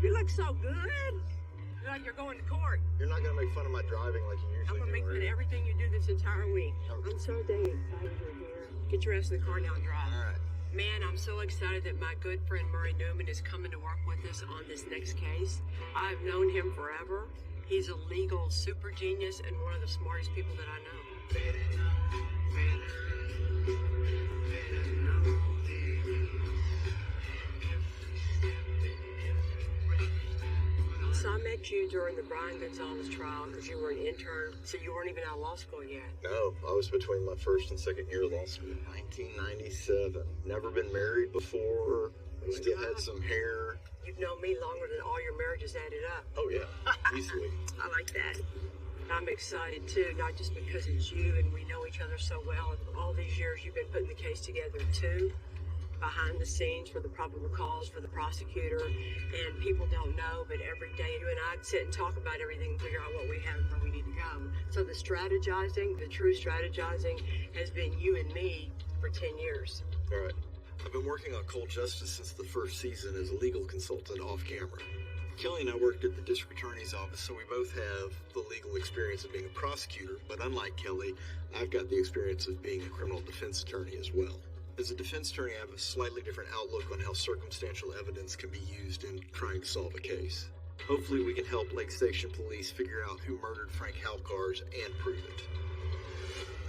You look so good. You're like you're going to court. You're not going to make fun of my driving like you usually do. I'm going to make fun of everything you do this entire week. I'm so dang excited you're here. Get your ass in the car now and drive. All right. Man, I'm so excited that my good friend Murray Newman is coming to work with us on this next case. I've known him forever. He's a legal super genius and one of the smartest people that I know. So I met you during the Brian Gonzalez trial because you were an intern, so you weren't even out of law school yet. No, I was between my first and second year of law school. 1997. Never been married before. Still had some hair. You've known me longer than all your marriages added up. Oh, yeah. Easily. I like that. I'm excited, too, not just because it's you and we know each other so well. And all these years you've been putting the case together, too, behind the scenes for the probable cause for the prosecutor. And people don't know, but every day you and I'd sit and talk about everything and figure out what we have and where we need to go. So the strategizing, the true strategizing, has been you and me for 10 years. All right. I've been working on cold justice since the first season as a legal consultant off camera. Kelly and I worked at the district attorney's office, so we both have the legal experience of being a prosecutor, but unlike Kelly, I've got the experience of being a criminal defense attorney as well. As a defense attorney, I have a slightly different outlook on how circumstantial evidence can be used in trying to solve a case. Hopefully we can help Lake Station Police figure out who murdered Frank Halcars and prove it.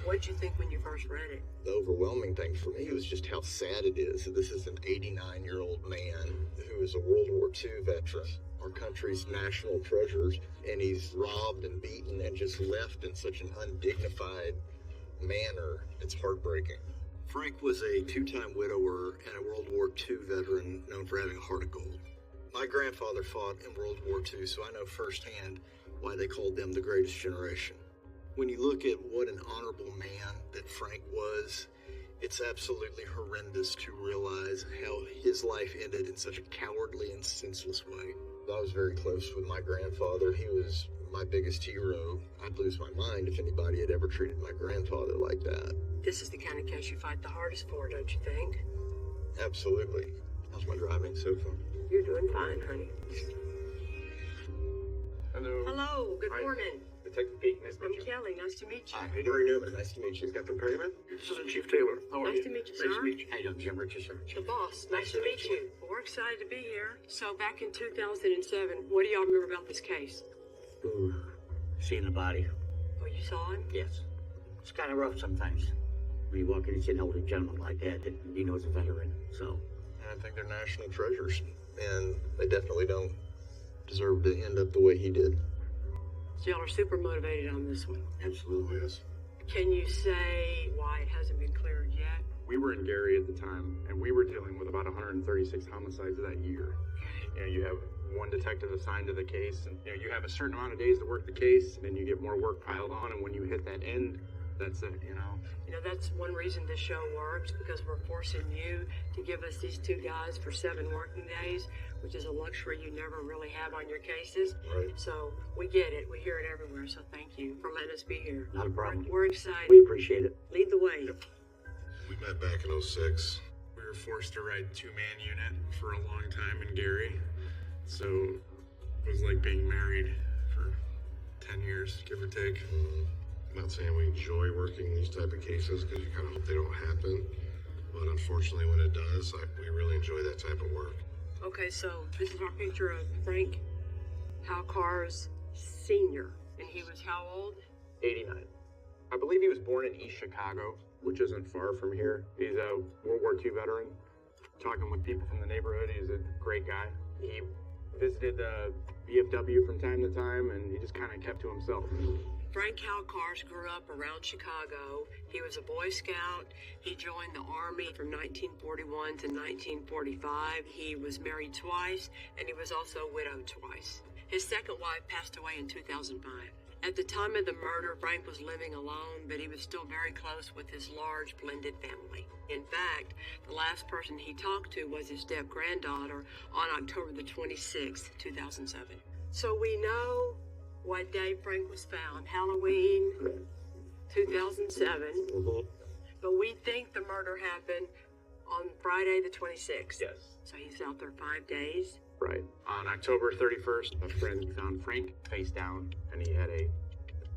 What'd you think when you first read it? The overwhelming thing for me was just how sad it is that this is an 89-year-old man who is a World War II veteran, our country's national treasures, and he's robbed and beaten and just left in such an undignified manner. It's heartbreaking. Frank was a two-time widower and a World War II veteran known for having a heart of gold. My grandfather fought in World War II, so I know firsthand why they called them the greatest generation. When you look at what an honorable man that Frank was, it's absolutely horrendous to realize how his life ended in such a cowardly and senseless way. I was very close with my grandfather. He was my biggest hero. I'd lose my mind if anybody had ever treated my grandfather like that. This is the kind of case you fight the hardest for, don't you think? Absolutely. How's my driving so far? You're doing fine, honey. Hello. Hello, good morning. Detective Pete, nice to I'm meet you. Kelly, nice to meet you. Hi, Murray Newman. Nice to meet you. Captain Perryman. Assistant Chief Taylor. How are Nice you? to meet you, Nice to sir. meet you. How you doing, Jim Richardson? The boss, nice to meet you. Well, we're excited to be here. So back in 2007, what do y'all remember about this case? Ooh, seeing the body. Oh, you saw him? Yes. It's kind of rough sometimes. When you walk in and see an older gentleman like that you know is a veteran, so. And I think they're national treasures, and they definitely don't deserve to end up the way he did. So y'all are super motivated on this one. Absolutely. Yes. Can you say why it hasn't been cleared yet? We were in Gary at the time, and we were dealing with about 136 homicides that year. You know, you have one detective assigned to the case, and you know, you have a certain amount of days to work the case, and then you get more work piled on, and when you hit that end, that's it, you know. You know, that's one reason this show works, because we're forcing you to give us these two guys for 7 working days, which is a luxury you never really have on your cases. Right. So we get it. We hear it everywhere. So thank you for letting us be here. Not a problem. We're excited. We appreciate it. Lead the way. We met back in 06. We were forced to ride 2-man unit for a long time in Gary. So it was like being married for 10 years, give or take. I'm not saying we enjoy working these type of cases because you kind of hope they don't happen. But unfortunately, when it does, we really enjoy that type of work. Okay, so this is our picture of Frank Halcars Sr. And he was how old? 89. I believe he was born in East Chicago, which isn't far from here. He's a World War II veteran. Talking with people from the neighborhood, he's a great guy. He visited the VFW from time to time, and he just kind of kept to himself. Frank Halcars grew up around Chicago. He was a Boy Scout. He joined the Army from 1941 to 1945. He was married twice, and he was also widowed twice. His second wife passed away in 2005. At the time of the murder, Frank was living alone, but he was still very close with his large blended family. In fact, the last person he talked to was his step-granddaughter on October the 26th, 2007. So we know what day Frank was found, Halloween 2007. But we think the murder happened On Friday the 26th. Yes. So he's out there 5 days. Right. On October 31st, a friend found Frank face down, and he had a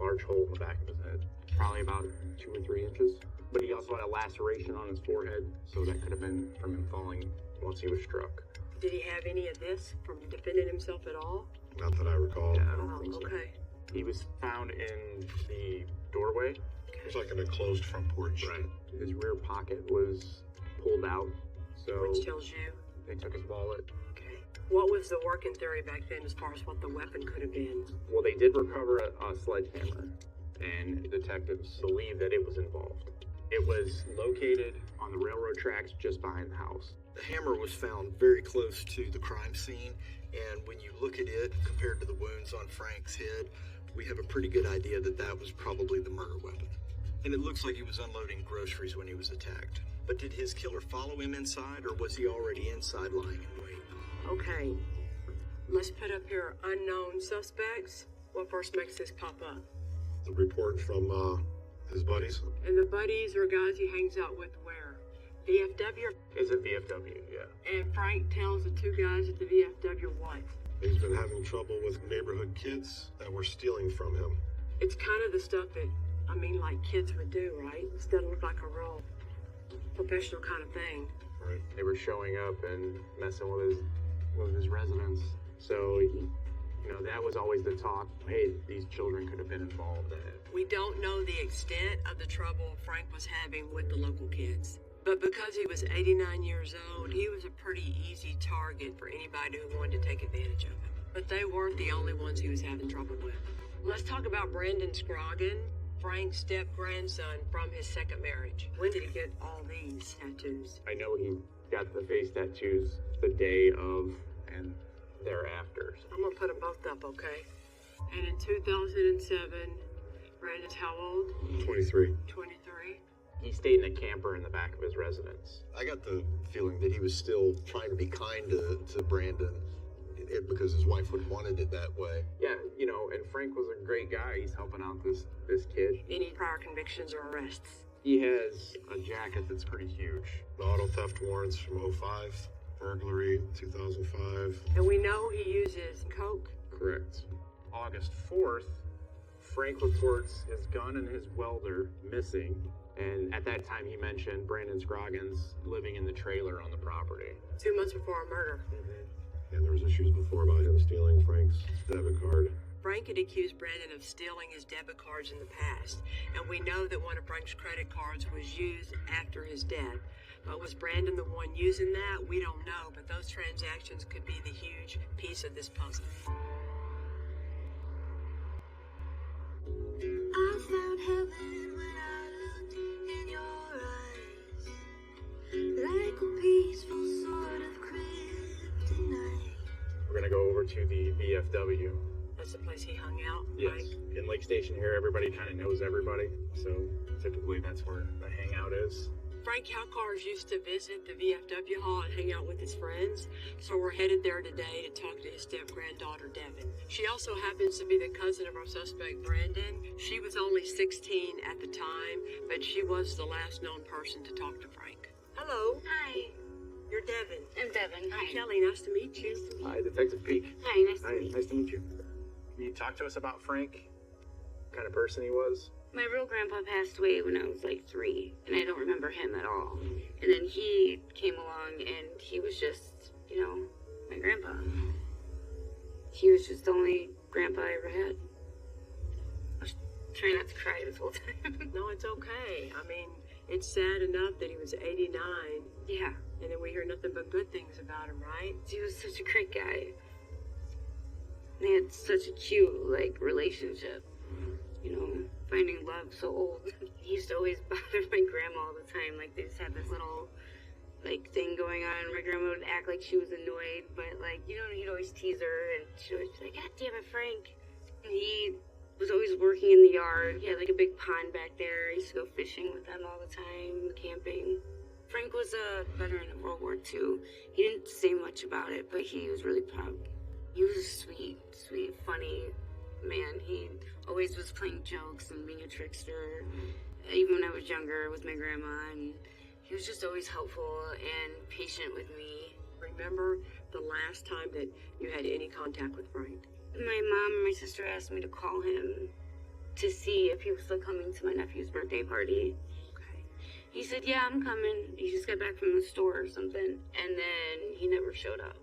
large hole in the back of his head, probably about 2 or 3 inches. But he also had a laceration on his forehead, so that could have been from him falling once he was struck. Did he have any of this from defending himself at all? Not that I recall. Yeah, I don't think so. Okay. He was found in the doorway. It's like an enclosed front porch. Right. His rear pocket was pulled out, so Which tells you. they took his wallet. Okay. What was the working theory back then as far as what the weapon could have been? Well, they did recover a sledgehammer, and detectives believe that it was involved. It was located on the railroad tracks just behind the house. The hammer was found very close to the crime scene, and when you look at it compared to the wounds on Frank's head, we have a pretty good idea that that was probably the murder weapon. And it looks like he was unloading groceries when he was attacked. But did his killer follow him inside, or was he already inside lying in wait? Okay. Let's put up here unknown suspects. What first makes this pop up? The report from his buddies. And the buddies or guys he hangs out with where? VFW? Is it VFW? Yeah. And Frank tells the 2 guys at the VFW what? He's been having trouble with neighborhood kids that were stealing from him. It's kind of the stuff that, like kids would do, right? It's gonna look like a real professional kind of thing. Right. They were showing up and messing with his residence. So, that was always the talk. Hey, these children could have been involved in it. We don't know the extent of the trouble Frank was having with the local kids. But because he was 89 years old, he was a pretty easy target for anybody who wanted to take advantage of him. But they weren't the only ones he was having trouble with. Let's talk about Brandon Scroggin, Frank's step-grandson from his second marriage. When did he get all these tattoos? I know he got the face tattoos the day of and thereafter. I'm gonna put them both up, okay? And in 2007, Brandon's how old? 23. 23. He stayed in a camper in the back of his residence. I got the feeling that he was still trying to be kind to Brandon because his wife would have wanted it that way. Yeah, and Frank was a great guy. He's helping out this kid. Any prior convictions or arrests? He has a jacket that's pretty huge. The auto theft warrants from 05, burglary 2005. And we know he uses coke. Correct. August 4th, Frank reports his gun and his welder missing. And at that time, he mentioned Brandon Scroggins living in the trailer on the property. 2 months before a murder. And there was issues before about him stealing Frank's debit card. Frank had accused Brandon of stealing his debit cards in the past, and we know that one of Frank's credit cards was used after his death. But was Brandon the one using that? We don't know, but those transactions could be the huge piece of this puzzle. I found heaven when I looked in your eyes, like a peaceful sort of kryptonite. We're going to go over to the VFW. That's the place he hung out, Yes. right? In Lake Station here, everybody kind of knows everybody. So typically that's where the hangout is. Frank Halcars used to visit the VFW hall and hang out with his friends, so we're headed there today to talk to his step-granddaughter, Devin. She also happens to be the cousin of our suspect, Brandon. She was only 16 at the time, but she was the last known person to talk to Frank. Hello. Hi, You're Devin. I'm Devin. I'm Hi. Kelly. Nice to meet you. Hi, Detective Peak. Hi, nice to meet you. Nice to meet you. Can you talk to us about Frank? What kind of person he was? My real grandpa passed away when I was like 3, and I don't remember him at all. And then he came along, and he was just, my grandpa. He was just the only grandpa I ever had. I was trying not to cry this whole time. No, it's okay. It's sad enough that he was 89, Yeah, and then we hear nothing but good things about him, right? he was such a great guy. They had such a cute, relationship. Finding love so old. He used to always bother my grandma all the time. They just had this little, thing going on. My grandma would act like she was annoyed, but, he'd always tease her, and she'd always be like, God damn it, Frank. And he was always working in the yard. He had, a big pond back there. I used to go fishing with them all the time, camping. Frank was a veteran of World War II. He didn't say much about it, but he was really proud. He was a sweet, funny man. He always was playing jokes and being a trickster. Even when I was younger with my grandma, and he He was just always helpful and patient with me. Remember the last time that you had any contact with Frank? My mom and my sister asked me to call him to see if he was still coming to my nephew's birthday party. Okay. He said, yeah, I'm coming. He just got back from the store or something. And then he never showed up.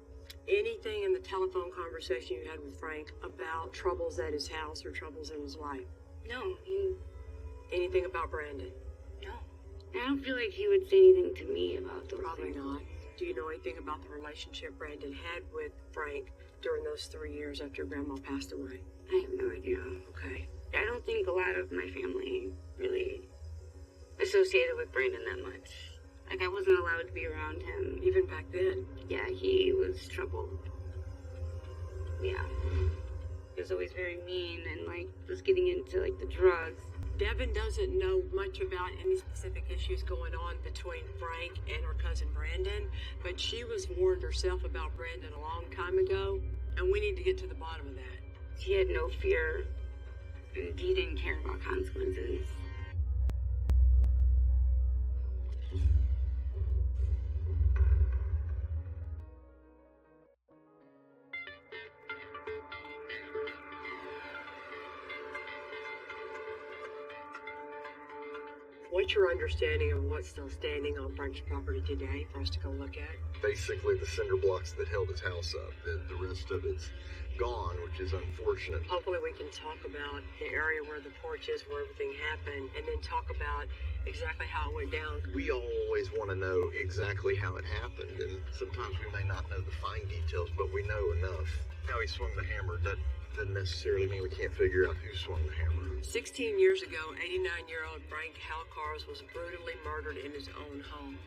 Anything in the telephone conversation you had with Frank about troubles at his house or troubles in his life? No, Anything about Brandon? no. I don't feel like he would say anything to me about those Probably things. not. Do you know anything about the relationship Brandon had with Frank during those 3 years after Grandma passed away? I have no idea. Okay. I don't think a lot of my family really associated with Brandon that much. Like, I wasn't allowed to be around him. Even back then? Yeah, he was troubled. Yeah. He was always very mean and, like, was getting into, like, the drugs. Devin doesn't know much about any specific issues going on between Frank and her cousin Brandon, but she was warned herself about Brandon a long time ago, and we need to get to the bottom of that. He had no fear, and he didn't care about consequences. What's your understanding of what's still standing on Frank's property today for us to go look at? Basically, the cinder blocks that held his house up. The rest of it's gone, which is unfortunate. Hopefully we can talk about the area where the porch is, where everything happened, and then talk about exactly how it went down. We always want to know exactly how it happened, and sometimes we may not know the fine details, but we know enough. How he swung the hammer, that doesn't necessarily mean we can't figure out who swung the hammer. 16 years ago, 89-year-old Frank Halcars was brutally murdered in his own home.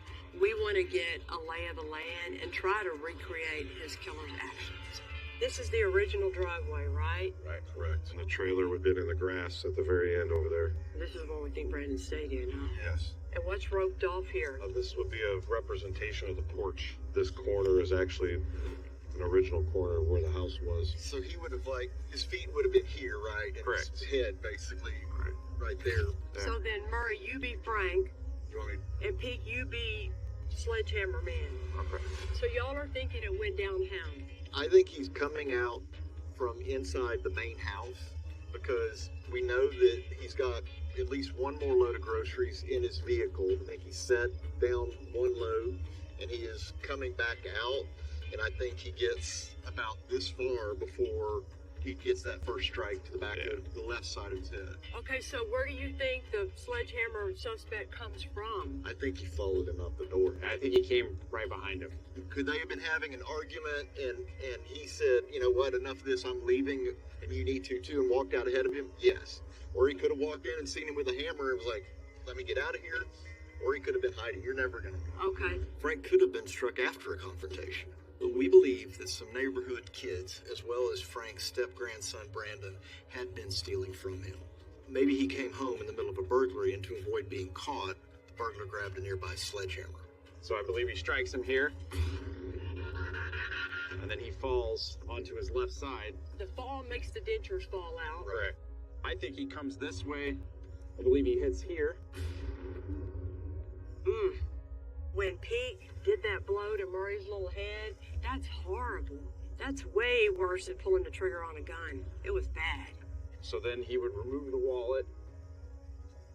We want to get a lay of the land and try to recreate his killer's actions. This is the original driveway, right? Right, correct. And the trailer would have been in the grass at the very end over there. This is what we think Brandon stayed in, huh? Yes. And what's roped off here? This would be a representation of the porch. This corner is actually an original corner of where the house was. So he would have, his feet would have been here, right? And Correct. his head, basically, right there. Yeah. So then, Murray, you be Frank, You want me and Pete, you be Sledgehammer Man. Okay. So y'all are thinking it went down how? I think he's coming out from inside the main house because we know that he's got at least one more load of groceries in his vehicle. I think he set down one load and he is coming back out. And I think he gets about this far before he gets that first strike to the back of the left side of his head. Okay, so where do you think the sledgehammer suspect comes from? I think he followed him out the door. I think he came right behind him. Could they have been having an argument and he said, you know what, enough of this, I'm leaving and you need to too, and walked out ahead of him? Yes. Or he could have walked in and seen him with a hammer and was like, let me get out of here. Or he could have been hiding. You're never going to. Okay. Frank could have been struck after a confrontation. But we believe that some neighborhood kids, as well as Frank's step-grandson Brandon, had been stealing from him. Maybe he came home in the middle of a burglary, and to avoid being caught, the burglar grabbed a nearby sledgehammer. So I believe he strikes him here. And then he falls onto his left side. The fall makes the dentures fall out. Correct. I think he comes this way. I believe he hits here. When Pete did that blow to Murray's little head, that's horrible. That's way worse than pulling the trigger on a gun. It was bad. So then he would remove the wallet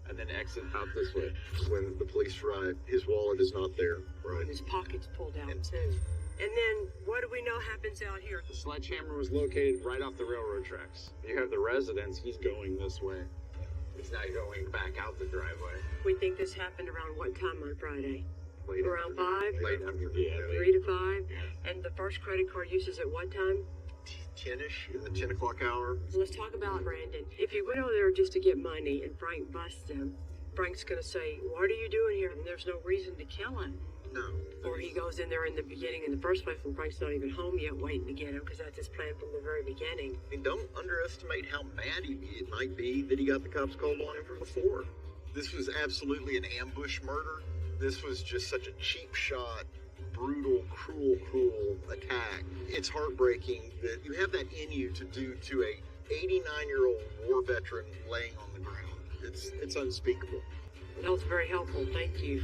and then exit out this way. When the police arrived, his wallet is not there, right? And his pockets pulled out, too. And then, what do we know happens out here? The sledgehammer was located right off the railroad tracks. You have the residence, he's going this way. He's not going back out the driveway. We think this happened around what time on Friday? Late Around 5? Late after, yeah. 3 to 5? And the first credit card uses at what time? 10-ish, in the 10 o'clock hour. So let's talk about Brandon. If he went over there just to get money and Frank busts him, Frank's going to say, what are you doing here? And there's no reason to kill him. No. Or he goes in there in the beginning in the first place when Frank's not even home yet waiting to get him because that's his plan from the very beginning. I mean, don't underestimate how mad it might be that he got the cops called on him from before. This was absolutely an ambush murder. This was just such a cheap shot, brutal, cruel attack. It's heartbreaking that you have that in you to do to a 89-year-old war veteran laying on the ground. It's unspeakable. That was very helpful. Thank you.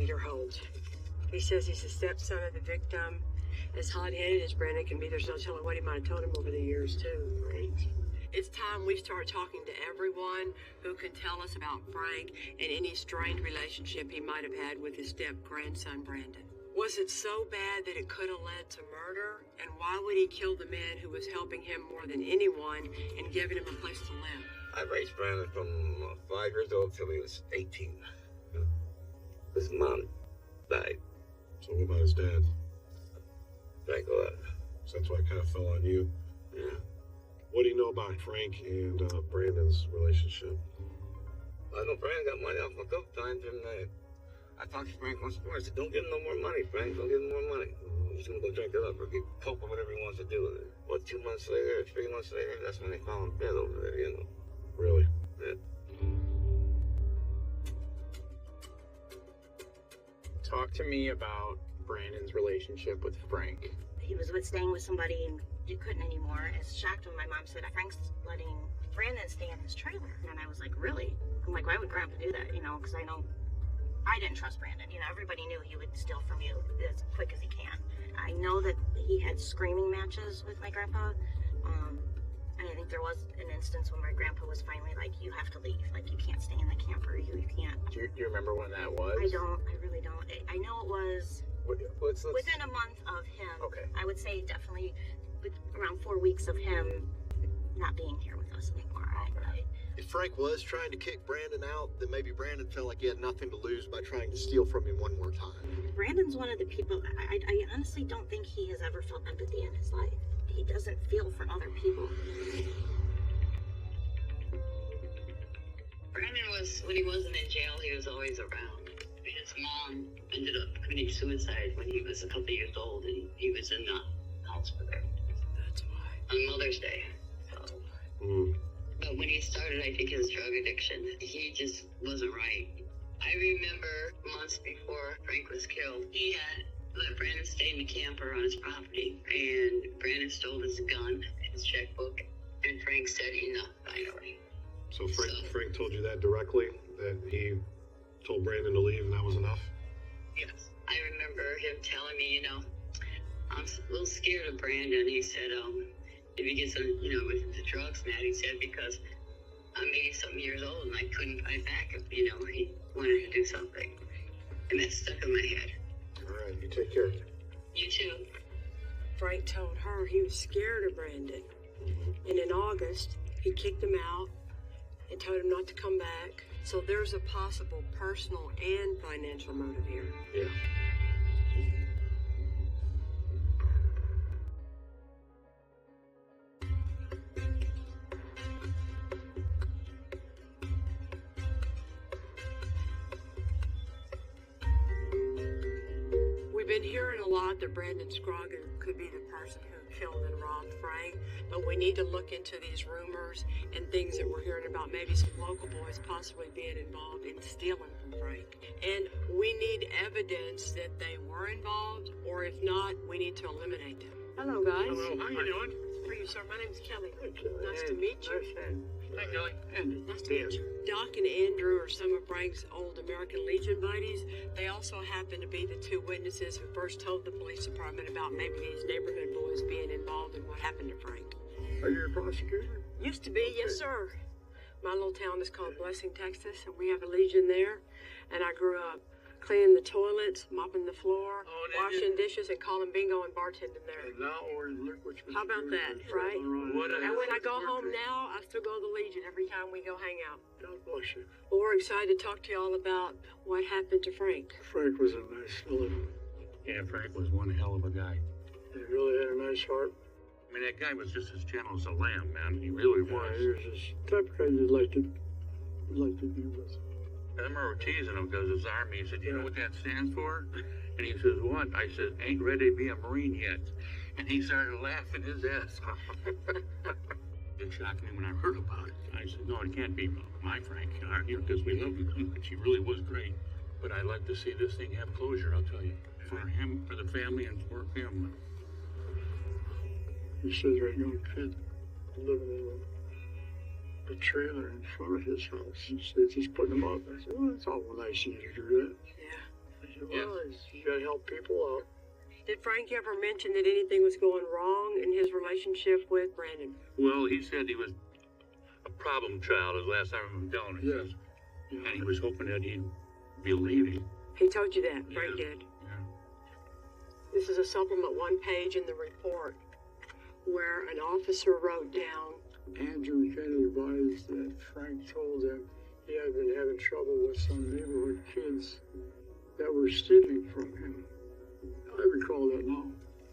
Peter Holt. He says he's the stepson of the victim. As hot-headed as Brandon can be, there's no telling what he might have told him over the years, too. Right? It's time we start talking to everyone who can tell us about Frank and any strained relationship he might have had with his step-grandson, Brandon. Was it so bad that it could have led to murder? And why would he kill the man who was helping him more than anyone and giving him a place to live? I raised Brandon from 5 years old till he was 18. His mom died. So what about his dad? Frank left. So that's why it kind of fell on you. Yeah. What do you know about Frank and Brandon's relationship? I know Brandon got money off him a couple times, and I talked to Frank once more. I said, don't give him no more money, Frank. Don't give him more money. He's going to go drink it up or get coke or whatever he wants to do with it. What, 2 months later, 3 months later, that's when they found him dead over there, you know. Really? Yeah. Talk to me about Brandon's relationship with Frank. He was staying with somebody and he couldn't anymore. I was shocked when my mom said, Frank's letting Brandon stay in his trailer. And I was like, really? I'm like, why would Grandpa do that? You know, because I know I didn't trust Brandon. You know, everybody knew he would steal from you as quick as he can. I know that he had screaming matches with my grandpa. And I think there was an instance when my grandpa was finally like, you have to leave. Like, you can't stay in the camper. You can't. Do you remember when that was? I don't. I really don't. I know it was let's within a month of him. Okay. I would say definitely around 4 weeks of him not being here with us anymore. If Frank was trying to kick Brandon out, then maybe Brandon felt like he had nothing to lose by trying to steal from him one more time. Brandon's one of the people, I honestly don't think he has ever felt empathy in his life. He doesn't feel for other people. Brandon was, when he wasn't in jail, he was always around. His mom ended up committing suicide when he was a couple years old, and he was in the house with her. That's why. On Mother's Day. So. But when he started, I think, his drug addiction, he just wasn't right. I remember months before Frank was killed, he had let Brandon stay in the camper on his property, and Brandon stole his gun, his checkbook, and Frank said enough, finally. So Frank told you that directly, that he told Brandon to leave and that was enough? Yes. I remember him telling me, I'm a little scared of Brandon. He said, if he gets, with the drugs, Matt, he said, because I'm 80-something years old and I couldn't fight back if, he wanted to do something. And that stuck in my head. All right, you take care. You too. Frank told her he was scared of Brandon. And in August, he kicked him out and told him not to come back. So there's a possible personal and financial motive here. Yeah. We've been hearing a lot that Brandon Scroggin could be the person who killed and robbed Frank, but we need to look into these rumors and things that we're hearing about maybe some local boys possibly being involved in stealing from Frank. And we need evidence that they were involved, or if not, we need to eliminate them. Hello, guys. Hello, how you doing? How are you, sir? My name's Kelly. Nice to meet you. Hi, Kelly. Nice to meet you. Doc and Andrew are some of Frank's old American Legion buddies. They also happen to be the two witnesses who first told the police department about maybe these neighborhood boys being involved in what happened to Frank. Are you a prosecutor? Used to be, yes, sir. My little town is called Blessing, Texas, and we have a Legion there. And I grew up cleaning the toilets, mopping the floor, washing dishes, and calling bingo and bartending there. And now, look what you. How about that, right? And when I go home now, I still go to the Legion every time we go hang out. God bless you. Well, we're excited to talk to you all about what happened to Frank. Frank was a nice fellow. Yeah, Frank was one hell of a guy. He really had a nice heart. I mean, that guy was just as gentle as a lamb, man. He really was. He was just type of guy you'd like to be with. I remember teasing him because his army. He said, "You know what that stands for?" And he says, "What?" I said, "Ain't ready to be a Marine yet." And he started laughing his ass off. It shocked me when I heard about it. I said, "No, it can't be my Frank, because we love him. She really was great. But I'd like to see this thing have closure, I'll tell you. For him, for the family, and for him." He says a young kid living in a trailer in front of his house. He says he's putting him up. I said, well, it's all nice of you to do that. Yeah. It was. You gotta help people out. Did Frank ever mention that anything was going wrong in his relationship with Brandon? Well, he said he was a problem child his last time I remember telling him. Yes. And he was hoping that he'd be leaving. He told you that, Frank did. Yeah. This is a supplement 1 page in the report where an officer wrote down, Andrew Kenny advised that Frank told him he had been having trouble with some neighborhood kids that were stealing from him. I recall that now.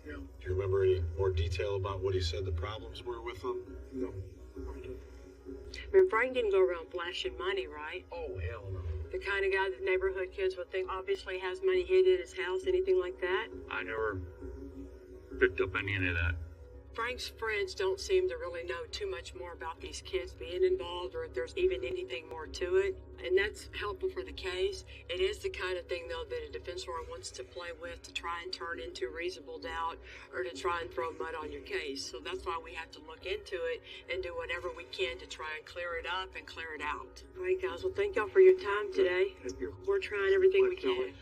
Yeah. Do you remember any more detail about what he said the problems were with them? No. I mean, Frank didn't go around flashing money, right? Oh, hell no. The kind of guy that neighborhood kids would think obviously has money hidden in his house, anything like that? I never picked up any of that. Frank's friends don't seem to really know too much more about these kids being involved or if there's even anything more to it. And that's helpful for the case. It is the kind of thing, though, that a defense lawyer wants to play with to try and turn into reasonable doubt or to try and throw mud on your case. So that's why we have to look into it and do whatever we can to try and clear it up and clear it out. All right, guys. Well, thank y'all for your time today. Thank you. We're trying everything we can.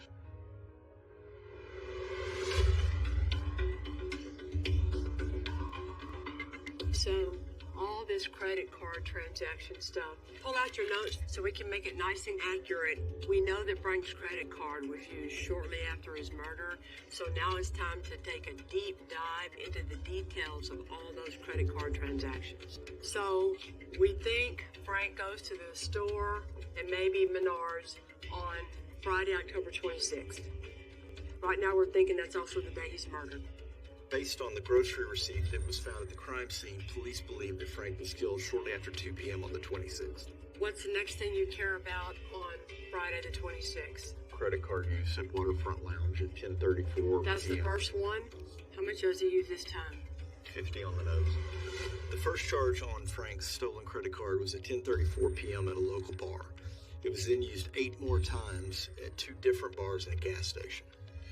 So, all this credit card transaction stuff, pull out your notes so we can make it nice and accurate. We know that Frank's credit card was used shortly after his murder, so now it's time to take a deep dive into the details of all those credit card transactions. So, we think Frank goes to the store and maybe Menards on Friday, October 26th. Right now, we're thinking that's also the day he's murdered. Based on the grocery receipt that was found at the crime scene, police believe that Frank was killed shortly after 2 p.m. on the 26th. What's the next thing you care about on Friday the 26th? Credit card use at Waterfront Lounge at 10:34 That's the p.m. first one? How much does he use this time? 50 on the nose. The first charge on Frank's stolen credit card was at 10:34 p.m. at a local bar. It was then used 8 more times at 2 different bars and a gas station.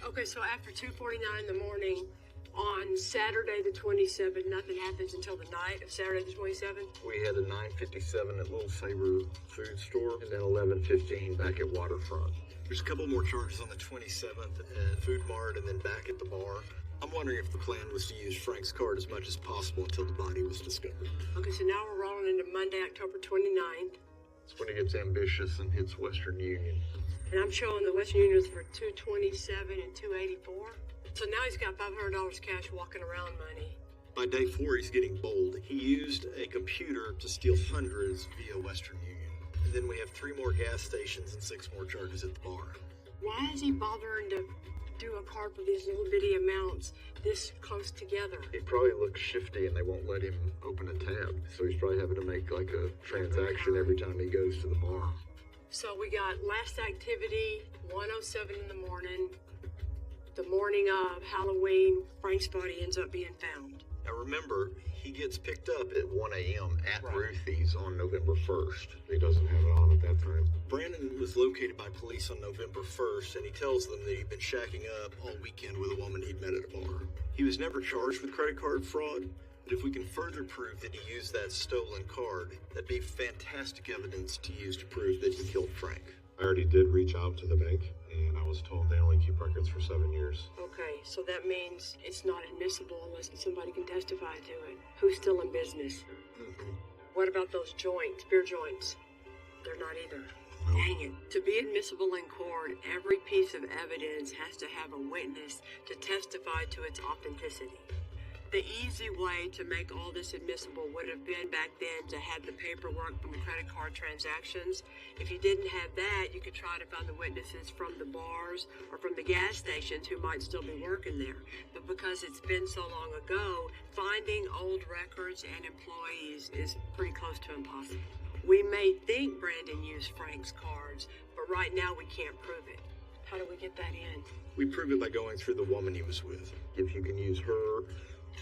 Okay, so after 2:49 in the morning, on Saturday the 27th, nothing happens until the night of Saturday the 27th? We had a 9:57 at Little Saber food store and then 11:15 back at Waterfront. There's a couple more charges on the 27th at Food Mart and then back at the bar. I'm wondering if the plan was to use Frank's card as much as possible until the body was discovered. Okay, so now we're rolling into Monday, October 29th. That's when he gets ambitious and hits Western Union. And I'm showing the Western Unions for $227 and $284. So now he's got $500 cash walking around money. By day 4, he's getting bold. He used a computer to steal hundreds via Western Union. And then we have 3 more gas stations and 6 more charges at the bar. Why is he bothering to do a card for these little bitty amounts this close together? He probably looks shifty and they won't let him open a tab. So he's probably having to make like a transaction every time he goes to the bar. So we got last activity, 1:07 in the morning. The morning of Halloween, Frank's body ends up being found. Now remember, he gets picked up at 1 a.m. at Ruthie's on November 1st. He doesn't have it on at that time. Brandon was located by police on November 1st, and he tells them that he'd been shacking up all weekend with a woman he'd met at a bar. He was never charged with credit card fraud, but if we can further prove that he used that stolen card, that'd be fantastic evidence to use to prove that he killed Frank. I already did reach out to the bank, and I was told they only keep records for 7 years. Okay, so that means it's not admissible unless somebody can testify to it. Who's still in business? What about those joints, beer joints? They're not either. Dang it. To be admissible in court, every piece of evidence has to have a witness to testify to its authenticity. The easy way to make all this admissible would have been back then to have the paperwork from the credit card transactions. If you didn't have that, you could try to find the witnesses from the bars or from the gas stations who might still be working there. But because it's been so long ago, finding old records and employees is pretty close to impossible. We may think Brandon used Frank's cards, but right now we can't prove it. How do we get that in? We prove it by going through the woman he was with. If you can use her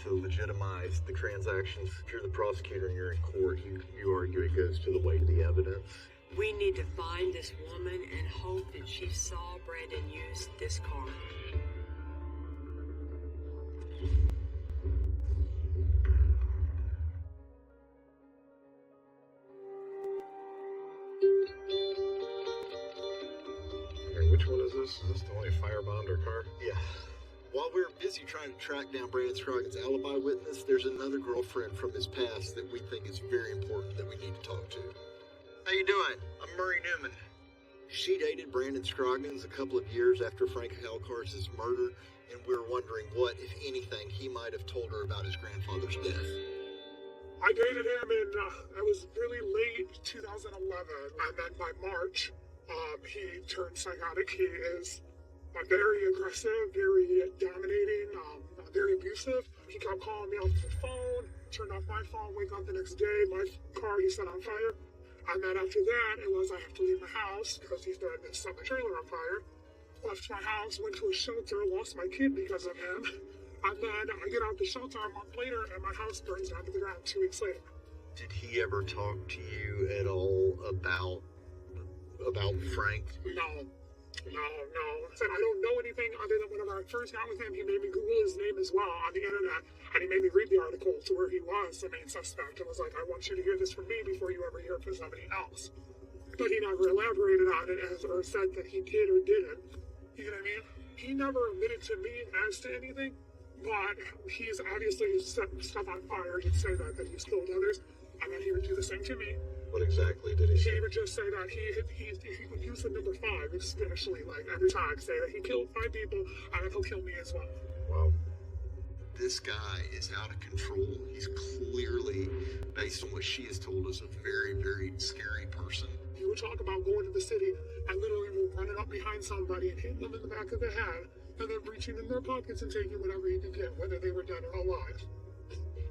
to legitimize the transactions, if you're the prosecutor and you're in court, you argue it goes to the weight of the evidence. We need to find this woman and hope that she saw Brandon use this card. Okay, Which one is this? Is this the only firebound or car? Yeah. While we're busy trying to track down Brandon Scroggins' alibi witness, there's another girlfriend from his past that we think is very important that we need to talk to. How you doing? I'm Murray Newman. She dated Brandon Scroggins a couple of years after Frank Halcars' murder, and we're wondering what, if anything, he might have told her about his grandfather's death. I dated him in, it was really late 2011, and then by March, he turned psychotic. He is very aggressive, very dominating, very abusive. He kept calling me off the phone, turned off my phone, wake up the next day, my car he set on fire. And then after that, it was I have to leave my house because he started to set my trailer on fire. Left my house, went to a shelter, lost my kid because of him. And then I get out the shelter a month later and my house burns down to the ground 2 weeks later. Did he ever talk to you at all about Frank? No. I said I don't know anything other than whenever I first got with him, he made me Google his name as well on the internet, and he made me read the article to where he was the main suspect, and was like, I want you to hear this from me before you ever hear it from somebody else. But he never elaborated on it or said that he did or didn't. You know what I mean? He never admitted to me as to anything, but he's obviously set stuff on fire. He'd say that he's killed others, and then he would do the same to me. What exactly did he say? He would just say that he would use the number 5 especially, like every time, say that he killed 5 people and then he'll kill me as well. Wow. This guy is out of control. He's clearly, based on what she has told us, a very, very scary person. He would talk about going to the city and literally running up behind somebody and hitting them in the back of the head and then reaching in their pockets and taking whatever he could get, whether they were dead or alive.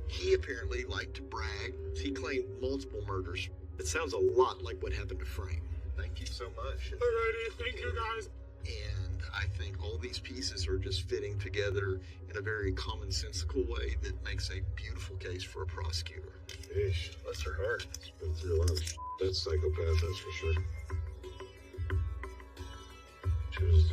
He apparently liked to brag. He claimed multiple murders. It sounds a lot like what happened to Frank. Thank you so much. Alrighty, thank you guys. And I think all these pieces are just fitting together in a very commonsensical way that makes a beautiful case for a prosecutor. Yeesh, bless her heart. She's been through a lot of that psychopath, that's for sure. She was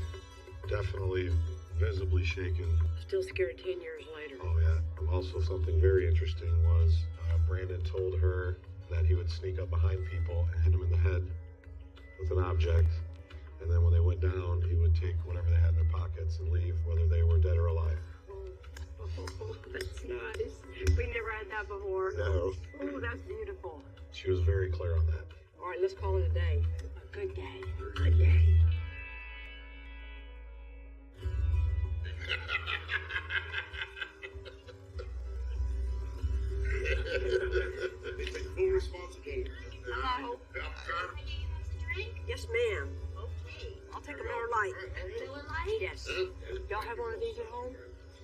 definitely visibly shaken. Still scared 10 years later. Oh yeah. Also, something very interesting was Brandon told her that he would sneak up behind people and hit them in the head with an object, and then when they went down, he would take whatever they had in their pockets and leave, whether they were dead or alive. Oh, that's nice. We never had that before. No. Oh, that's beautiful. She was very clear on that. All right, let's call it a day. A good day. Good day. Full responsibility. Hello. Yes, ma'am. Okay. I'll take a Miller Lite. Miller Lite? Yes. Y'all have one of these at home?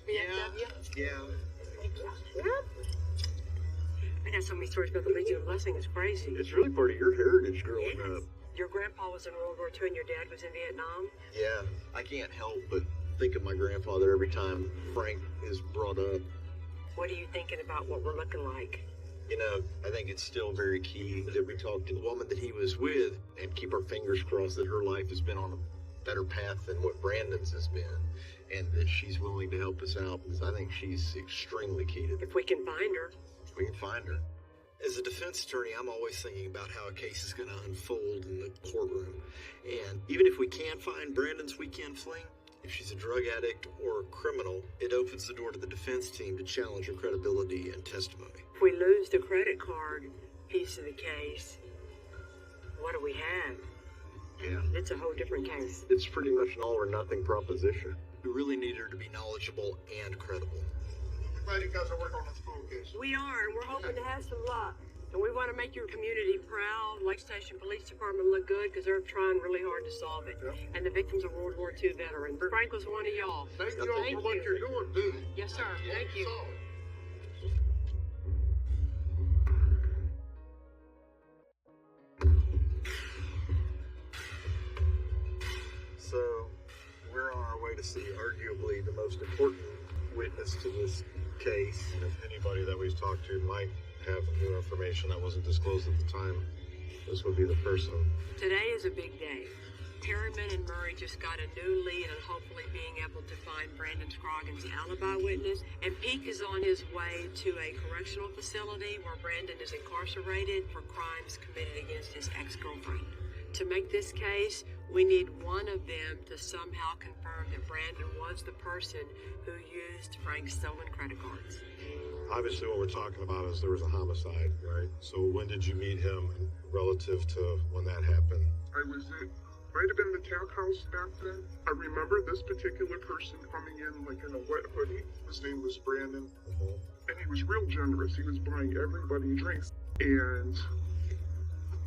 BFW? Yeah. Yeah. I got so many stories about the Legion of Blessing. It's crazy. It's really part of your heritage growing up. Your grandpa was in World War II and your dad was in Vietnam? Yeah, I can't help but think of my grandfather every time Frank is brought up. What are you thinking about what we're looking like? You know, I think it's still very key that we talk to the woman that he was with and keep our fingers crossed that her life has been on a better path than what Brandon's has been, and that she's willing to help us out, because I think she's extremely key to it. If we can find her. If we can find her. As a defense attorney, I'm always thinking about how a case is going to unfold in the courtroom. And even if we can't find Brandon's weekend fling, if she's a drug addict or a criminal, it opens the door to the defense team to challenge her credibility and testimony. If we lose the credit card piece of the case, what do we have? Yeah. It's a whole different case. It's pretty much an all or nothing proposition. We really need her to be knowledgeable and credible. I'm glad you guys are working on this phone case. We are, and we're hoping to have some luck. And we want to make your community proud. Lake Station Police Department look good because they're trying really hard to solve it. Yep. And the victims are World War II veterans. Frank was one of y'all. Thank you all for what you're doing, dude. Yes, sir. Thank you. So, we're on our way to see arguably the most important witness to this case. And if anybody that we've talked to might have new information that wasn't disclosed at the time, this would be the person. Today is a big day. Terryman and Murray just got a new lead on hopefully being able to find Brandon Scroggins' alibi witness, and Peake is on his way to a correctional facility where Brandon is incarcerated for crimes committed against his ex-girlfriend. To make this case, We need one of them to somehow confirm that Brandon was the person who used Frank's stolen credit cards. Obviously, what we're talking about is there was a homicide, right? So when did you meet him relative to when that happened? Might have been the townhouse back then. I remember this particular person coming in like in a wet hoodie. His name was Brandon. And he was real generous. He was buying everybody drinks. And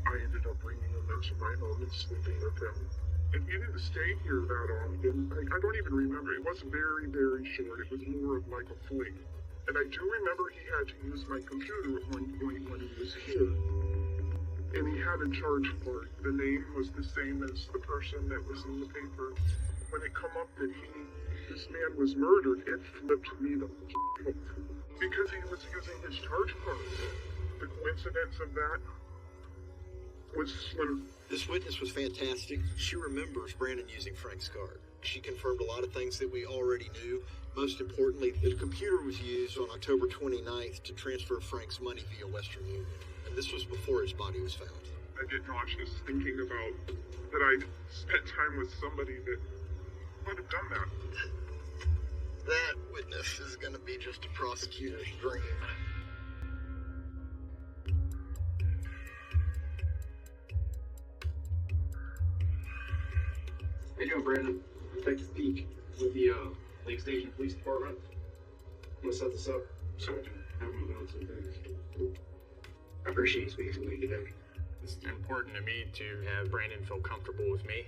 I ended up bringing him into my home and sleeping with him. And he didn't stay here that often. I don't even remember. It was very, very short. It was more of like a fling. And I do remember he had to use my computer at one point when he was here. And he had a charge card. The name was the same as the person that was in the paper. When it come up that this man was murdered, it flipped me the because he was using his charge card. The coincidence of that was slim. This witness was fantastic. She remembers Brandon using Frank's card. She confirmed a lot of things that we already knew. Most importantly, the computer was used on October 29th to transfer Frank's money via Western Union. And this was before his body was found. I get nauseous thinking about that I spent time with somebody that would have done that. That witness is going to be just a prosecutor's dream. How you doing, Brandon? Detective Peak with the Lake Station Police Department. I'm gonna set this up so I can have my notes and things. I appreciate you speaking to me today. It's important to me to have Brandon feel comfortable with me,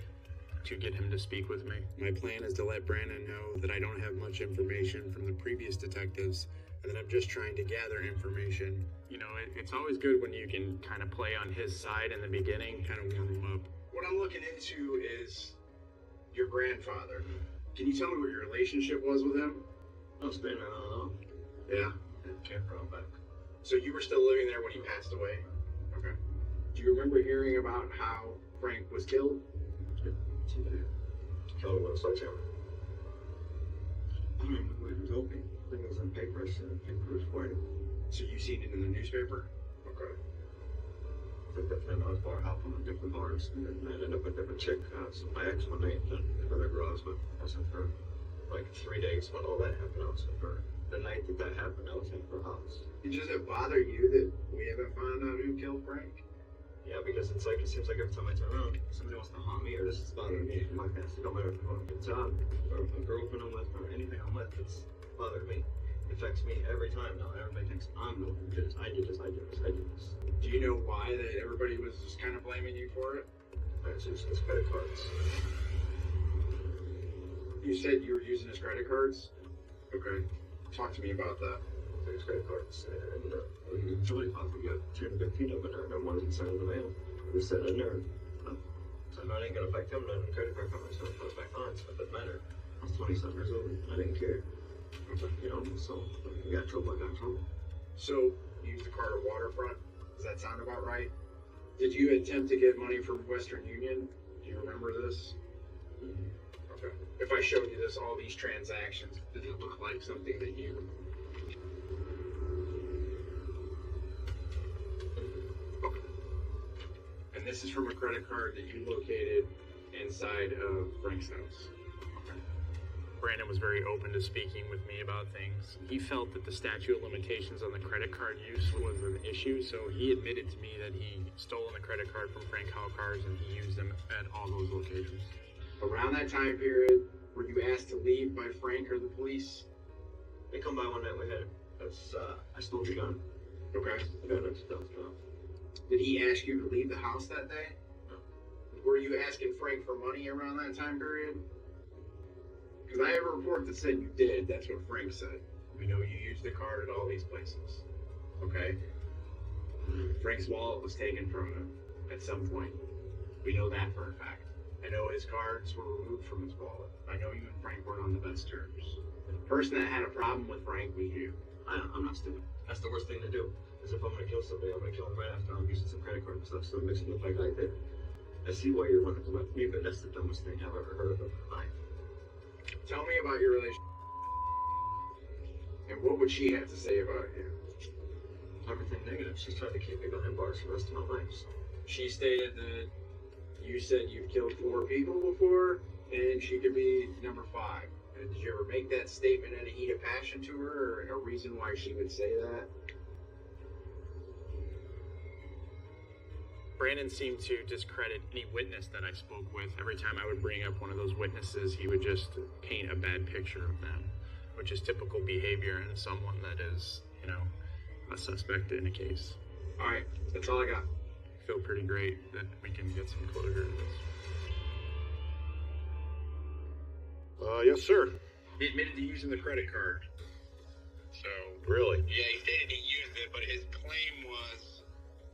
to get him to speak with me. My plan is to let Brandon know that I don't have much information from the previous detectives, and that I'm just trying to gather information. You know, it's always good when you can kind of play on his side in the beginning, kind of warm him up. What I'm looking into is your grandfather. Can you tell me what your relationship was with him? It's been, Yeah. can't run back. So you were still living there when he passed away? Okay. Do you remember hearing about how Frank was killed? Killed him with a sledgehammer. I don't remember what he was hoping. I think it was in papers, and the paper was reporting. So you seen it in the newspaper? Okay. I think that friend I was bar helping on different bars, and then I ended up with a different chick. So my ex one night, and another girl I was with. I was with her. Like 3 days when all that happened, I was with her. The night that happened, I was in her house. Does it bother you that we haven't found out who killed Frank? Yeah, because it's like, it seems like every time I turn around, somebody wants to haunt me, or this is bothering me. My past, it don't matter if I'm on a good job, or a girlfriend I'm with, or anything I'm with, it's bothering me. It affects me every time now. Everybody thinks I'm no good. I did this. Do you know why that everybody was just kind of blaming you for it? It's just his credit cards. You said you were using his credit cards? Okay. Talk to me about that. His credit cards, and somebody thought we got 200 feet up in there, and one's inside of the mail. We sat in there. So I ain't gonna affect him, and the credit card company's gonna put it back on, so it doesn't matter. I was 27 years old. I didn't care. You know, so I got trouble, So, you used the card at Waterfront? Does that sound about right? Did you attempt to get money from Western Union? Do you remember this? Okay. If I showed you this, all these transactions, did it look like something that you... Okay. And this is from a credit card that you located inside of Frank's house. Brandon was very open to speaking with me about things. He felt that the statute of limitations on the credit card use was an issue, so he admitted to me that he stolen the credit card from Frank Cars and he used them at all those locations. Around that time period, were you asked to leave by Frank or the police? They come by one night we had it. I stole the gun. Okay. The gun and stuff. Did he ask you to leave the house that day? No. Were you asking Frank for money around that time period? Because I have a report that said you did. That's what Frank said. We know you used the card at all these places. Okay? Frank's wallet was taken from him at some point. We know that for a fact. I know his cards were removed from his wallet. I know you and Frank weren't on the best terms. The person that had a problem with Frank was you. I'm not stupid. That's the worst thing to do. Is if I'm gonna kill somebody, I'm gonna kill him right after I'm using some credit card and stuff, so it makes it look like I did. I see why you're wanting to come after me, but that's the dumbest thing I've ever heard of in my life. Tell me about your relationship. And what would she have to say about you? Everything negative. She's tried to keep me behind bars for the rest of my life. So. She stated that You said you've killed 4 people before, and she could be number 5. And did you ever make that statement in a heat of passion to her, or a reason why she would say that? Brandon seemed to discredit any witness that I spoke with. Every time I would bring up one of those witnesses, he would just paint a bad picture of them, which is typical behavior in someone that is, a suspect in a case. All right, that's all I got. I feel pretty great that we can get some closure to this. Yes, sir. He admitted to using the credit card. So. Really? Yeah, he stated he used it, but his claim was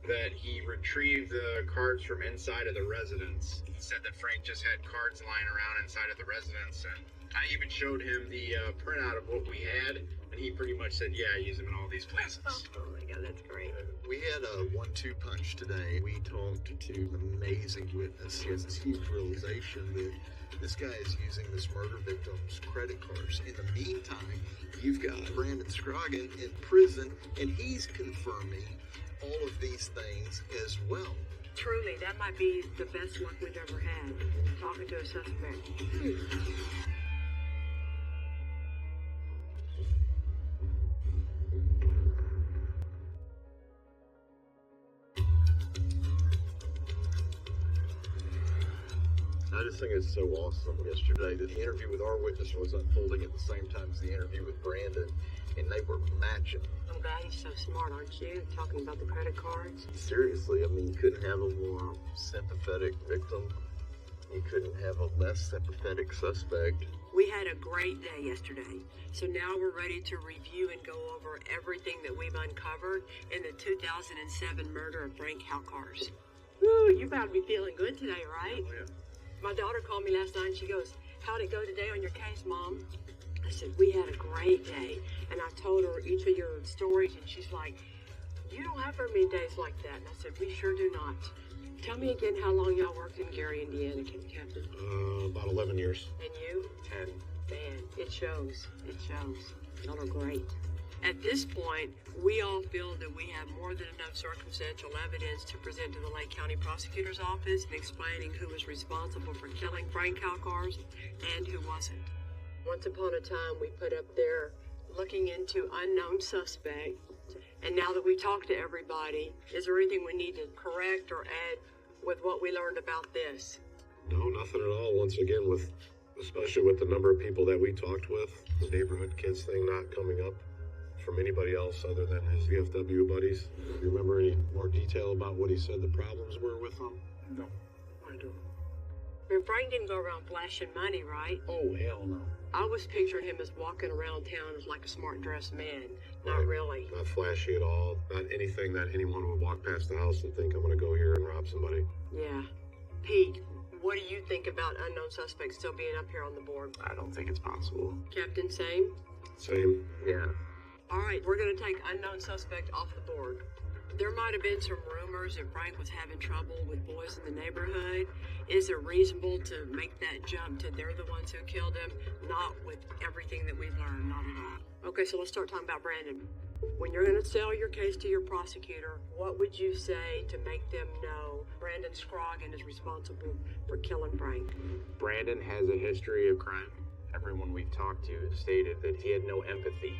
that he retrieved the cards from inside of the residence. He said that Frank just had cards lying around inside of the residence, and I even showed him the printout of what we had, and he pretty much said, yeah, I use them in all these places. Oh my God, that's great. We had a 1-2 punch today. We talked to an amazing witness. He has this huge realization that this guy is using this murder victim's credit cards. In the meantime, you've got Brandon Scroggin in prison, and he's confirming all of these things as well. Truly, that might be the best luck we've ever had, talking to a suspect. I just think it's so awesome yesterday that the interview with our witness was unfolding at the same time as the interview with Brandon, and they were matching. I'm glad he's so smart, aren't you? Talking about the credit cards. Seriously, I mean, you couldn't have a more sympathetic victim. You couldn't have a less sympathetic suspect. We had a great day yesterday, so now we're ready to review and go over everything that we've uncovered in the 2007 murder of Frank Halkars. Woo, you about to be feeling good today, right? Oh, yeah. My daughter called me last night and she goes, how'd it go today on your case, Mom? I said, we had a great day. And I told her each of your stories, and she's like, you don't have very many days like that. And I said, we sure do not. Tell me again how long y'all worked in Gary, Indiana, Captain. About 11 years. And you? 10. Man, it shows. It shows. Y'all are great. At this point, we all feel that we have more than enough circumstantial evidence to present to the Lake County Prosecutor's Office in explaining who was responsible for killing Frank Halkars and who wasn't. Once upon a time, we put up there looking into unknown suspect. And now that we talked to everybody, is there anything we need to correct or add with what we learned about this? No, nothing at all. Once again, especially with the number of people that we talked with, the neighborhood kids thing not coming up from anybody else other than his VFW buddies. Do you remember any more detail about what he said the problems were with them? No, I don't. I mean, Frank didn't go around flashing money, right? Oh, hell no. I was picturing him as walking around town as like a smart-dressed man. Not really. Not flashy at all. Not anything that anyone would walk past the house and think, I'm going to go here and rob somebody. Yeah. Pete, what do you think about unknown suspects still being up here on the board? I don't think it's possible. Captain, same? Same. Yeah. All right, we're going to take unknown suspect off the board. There might have been some rumors that Frank was having trouble with boys in the neighborhood. Is it reasonable to make that jump to they're the ones who killed him? Not with everything that we've learned, not at all. Okay, so let's start talking about Brandon. When you're going to sell your case to your prosecutor, what would you say to make them know Brandon Scroggin is responsible for killing Frank? Brandon has a history of crime. Everyone we've talked to stated that he had no empathy.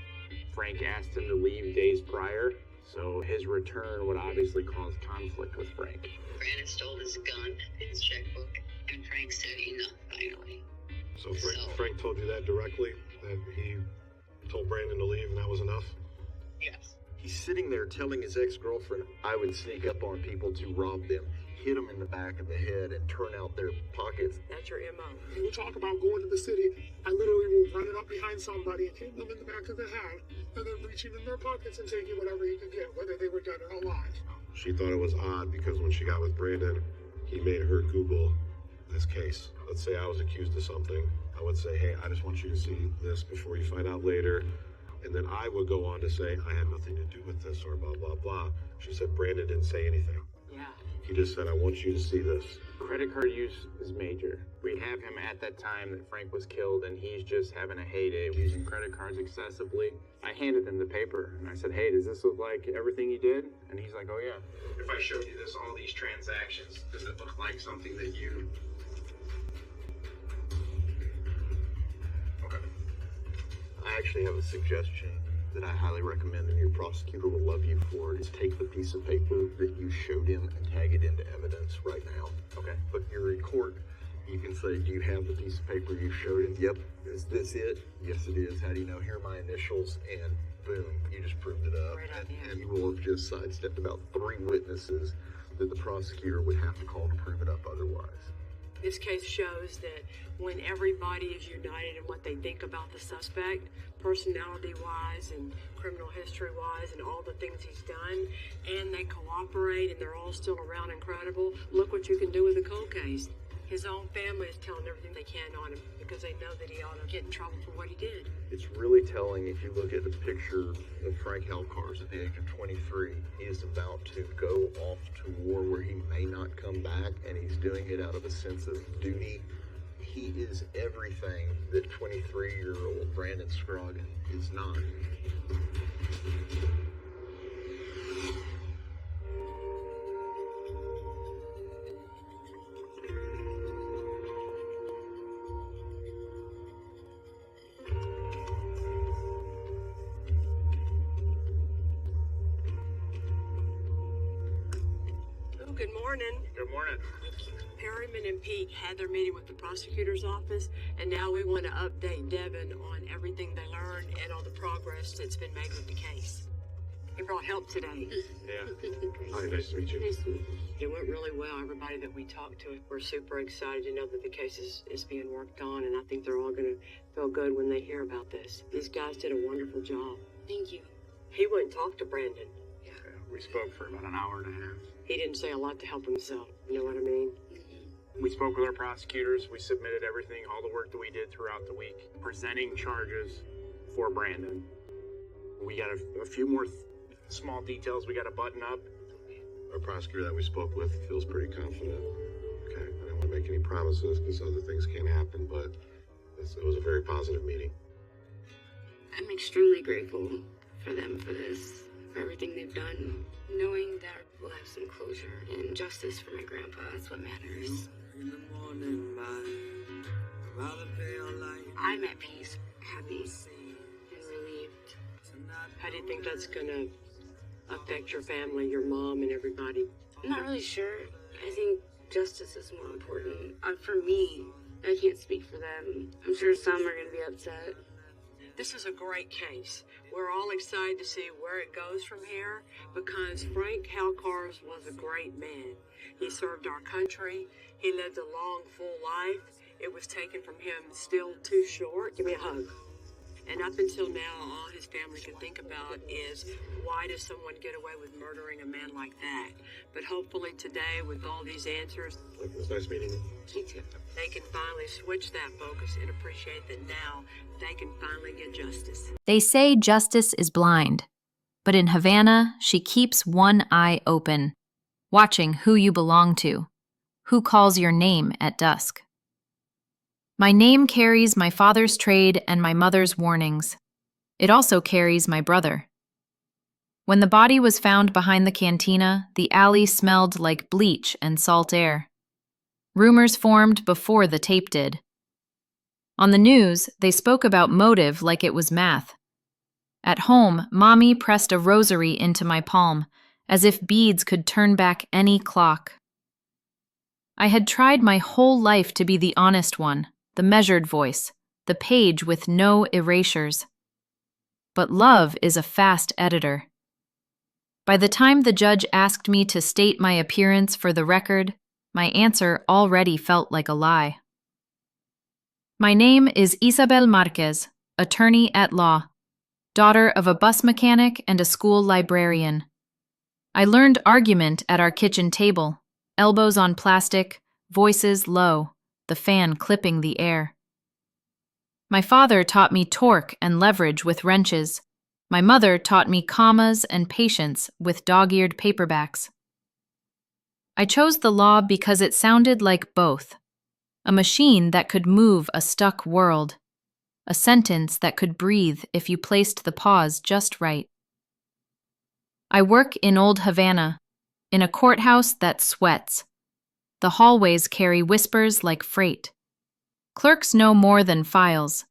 Frank asked him to leave days prior, so his return would obviously cause conflict with Frank. Brandon stole his gun, his checkbook, and Frank said enough finally. So Frank told you that directly? That he told Brandon to leave and that was enough? Yes. He's sitting there telling his ex-girlfriend, I would sneak up on people to rob them, hit them in the back of the head, and turn out their pockets. That's your MO. When you talk about going to the city, I literally will run it up behind somebody and hit them in the back of the head, and then reaching in their pockets and taking whatever you can get, whether they were dead or alive. She thought it was odd because when she got with Brandon, he made her Google this case. Let's say I was accused of something. I would say, hey, I just want you to see this before you find out later. And then I would go on to say, I had nothing to do with this or blah, blah, blah. She said Brandon didn't say anything. Yeah. He just said, I want you to see this. Credit card use is major. We have him at that time that Frank was killed, and he's just having a heyday using credit cards excessively. I handed him the paper, and I said, hey, does this look like everything you did? And he's like, oh, yeah. If I showed you all these transactions, does it look like something that you... Okay. I actually have a suggestion that I highly recommend, and your prosecutor will love you for it, is take the piece of paper that you showed him and tag it into evidence right now. Okay. But you're in court. You can say, do you have the piece of paper you showed him? Yep. Is this it? Yes, it is. How do you know? Here are my initials, and boom, you just proved it up. And you will have just sidestepped about 3 witnesses that the prosecutor would have to call to prove it up otherwise. This case shows that when everybody is united in what they think about the suspect, personality-wise and criminal history-wise and all the things he's done, and they cooperate and they're all still around and credible, look what you can do with a cold case. His own family is telling everything they can on him because they know that he ought to get in trouble for what he did. It's really telling if you look at the picture of Frank Halkars at the age of 23. He is about to go off to war where he may not come back, and he's doing it out of a sense of duty. He is everything that 23-year-old Brandon Scroggin is not. Good morning. Good morning. Perryman and Pete had their meeting with the prosecutor's office, and now we want to update Devin on everything they learned and on the progress that's been made with the case. He brought help today. Yeah. Hi, nice to meet you. Nice to meet you. It went really well. Everybody that we talked to, we're super excited to know that the case is being worked on, and I think they're all going to feel good when they hear about this. These guys did a wonderful job. Thank you. He wouldn't talk to Brandon. Yeah, we spoke for about an hour and a half. He didn't say a lot to help himself. You know what I mean? We spoke with our prosecutors. We submitted everything, all the work that we did throughout the week, presenting charges for Brandon. We got a few more small details we got to button up. Our prosecutor that we spoke with feels pretty confident. Okay, I don't want to make any promises because other things can happen, but it was a very positive meeting. I'm extremely grateful for them for this, for everything they've done. Knowing that we'll have some closure and justice for my grandpa, that's what matters. I'm at peace, happy, and relieved. How do you think that's going to affect your family, your mom, and everybody? I'm not really sure. I think justice is more important. For me, I can't speak for them. I'm sure some are going to be upset. This is a great case. We're all excited to see where it goes from here because Frank Halkars was a great man. He served our country. He lived a long, full life. It was taken from him still too short. Give me a hug. And up until now, all his family can think about is, why does someone get away with murdering a man like that? But hopefully today, with all these answers, It was nice meeting you. Me too. they can finally switch that focus and appreciate that now they can finally get justice. They say justice is blind, but in Havana, she keeps one eye open, watching who you belong to, who calls your name at dusk. My name carries my father's trade and my mother's warnings. It also carries my brother. When the body was found behind the cantina, the alley smelled like bleach and salt air. Rumors formed before the tape did. On the news, they spoke about motive like it was math. At home, Mommy pressed a rosary into my palm, as if beads could turn back any clock. I had tried my whole life to be the honest one, the measured voice, the page with no erasures. But love is a fast editor. By the time the judge asked me to state my appearance for the record, my answer already felt like a lie. My name is Isabel Marquez, attorney at law, daughter of a bus mechanic and a school librarian. I learned argument at our kitchen table, elbows on plastic, voices low, the fan clipping the air. My father taught me torque and leverage with wrenches. My mother taught me commas and patience with dog-eared paperbacks. I chose the law because it sounded like both. A machine that could move a stuck world. A sentence that could breathe if you placed the pause just right. I work in Old Havana, in a courthouse that sweats. The hallways carry whispers like freight. Clerks know more than files.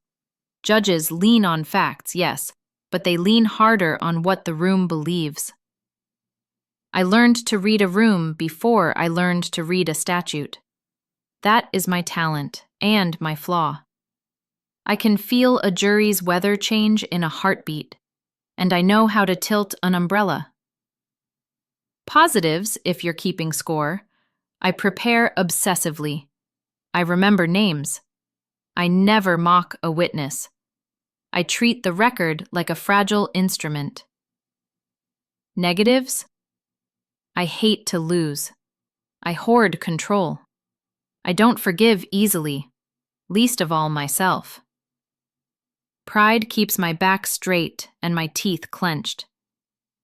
Judges lean on facts, yes, but they lean harder on what the room believes. I learned to read a room before I learned to read a statute. That is my talent and my flaw. I can feel a jury's weather change in a heartbeat, and I know how to tilt an umbrella. Positives, if you're keeping score. I prepare obsessively. I remember names. I never mock a witness. I treat the record like a fragile instrument. Negatives? I hate to lose. I hoard control. I don't forgive easily, least of all myself. Pride keeps my back straight and my teeth clenched.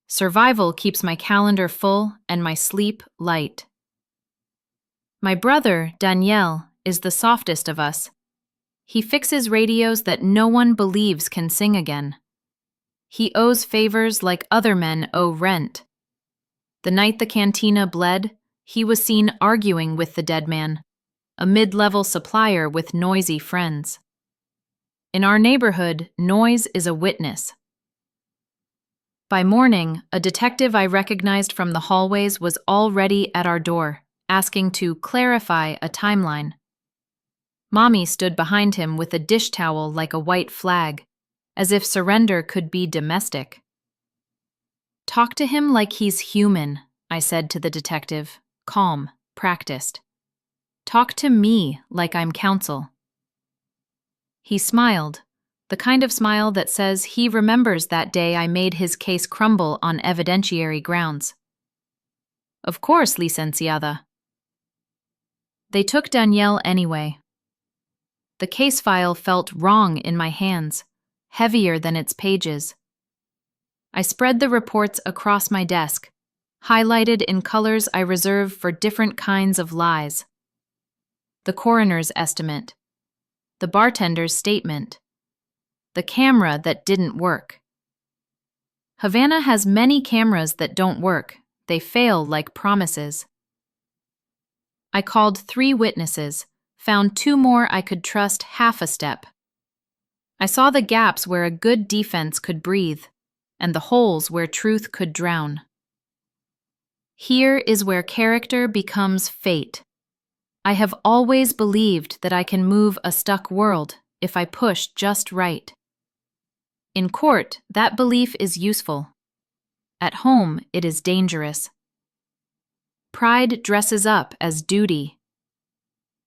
Survival keeps my calendar full and my sleep light. My brother, Daniel, is the softest of us. He fixes radios that no one believes can sing again. He owes favors like other men owe rent. The night the cantina bled, he was seen arguing with the dead man, a mid-level supplier with noisy friends. In our neighborhood, noise is a witness. By morning, a detective I recognized from the hallways was already at our door, asking to clarify a timeline. Mommy stood behind him with a dish towel like a white flag, as if surrender could be domestic. Talk to him like he's human, I said to the detective, calm, practiced. Talk to me like I'm counsel. He smiled, the kind of smile that says he remembers that day I made his case crumble on evidentiary grounds. Of course, licenciada. They took Danielle anyway. The case file felt wrong in my hands, heavier than its pages. I spread the reports across my desk, highlighted in colors I reserve for different kinds of lies. The coroner's estimate, the bartender's statement, the camera that didn't work. Havana has many cameras that don't work. They fail like promises. I called 3 witnesses, found 2 more I could trust half a step. I saw the gaps where a good defense could breathe, and the holes where truth could drown. Here is where character becomes fate. I have always believed that I can move a stuck world if I push just right. In court, that belief is useful. At home, it is dangerous. Pride dresses up as duty.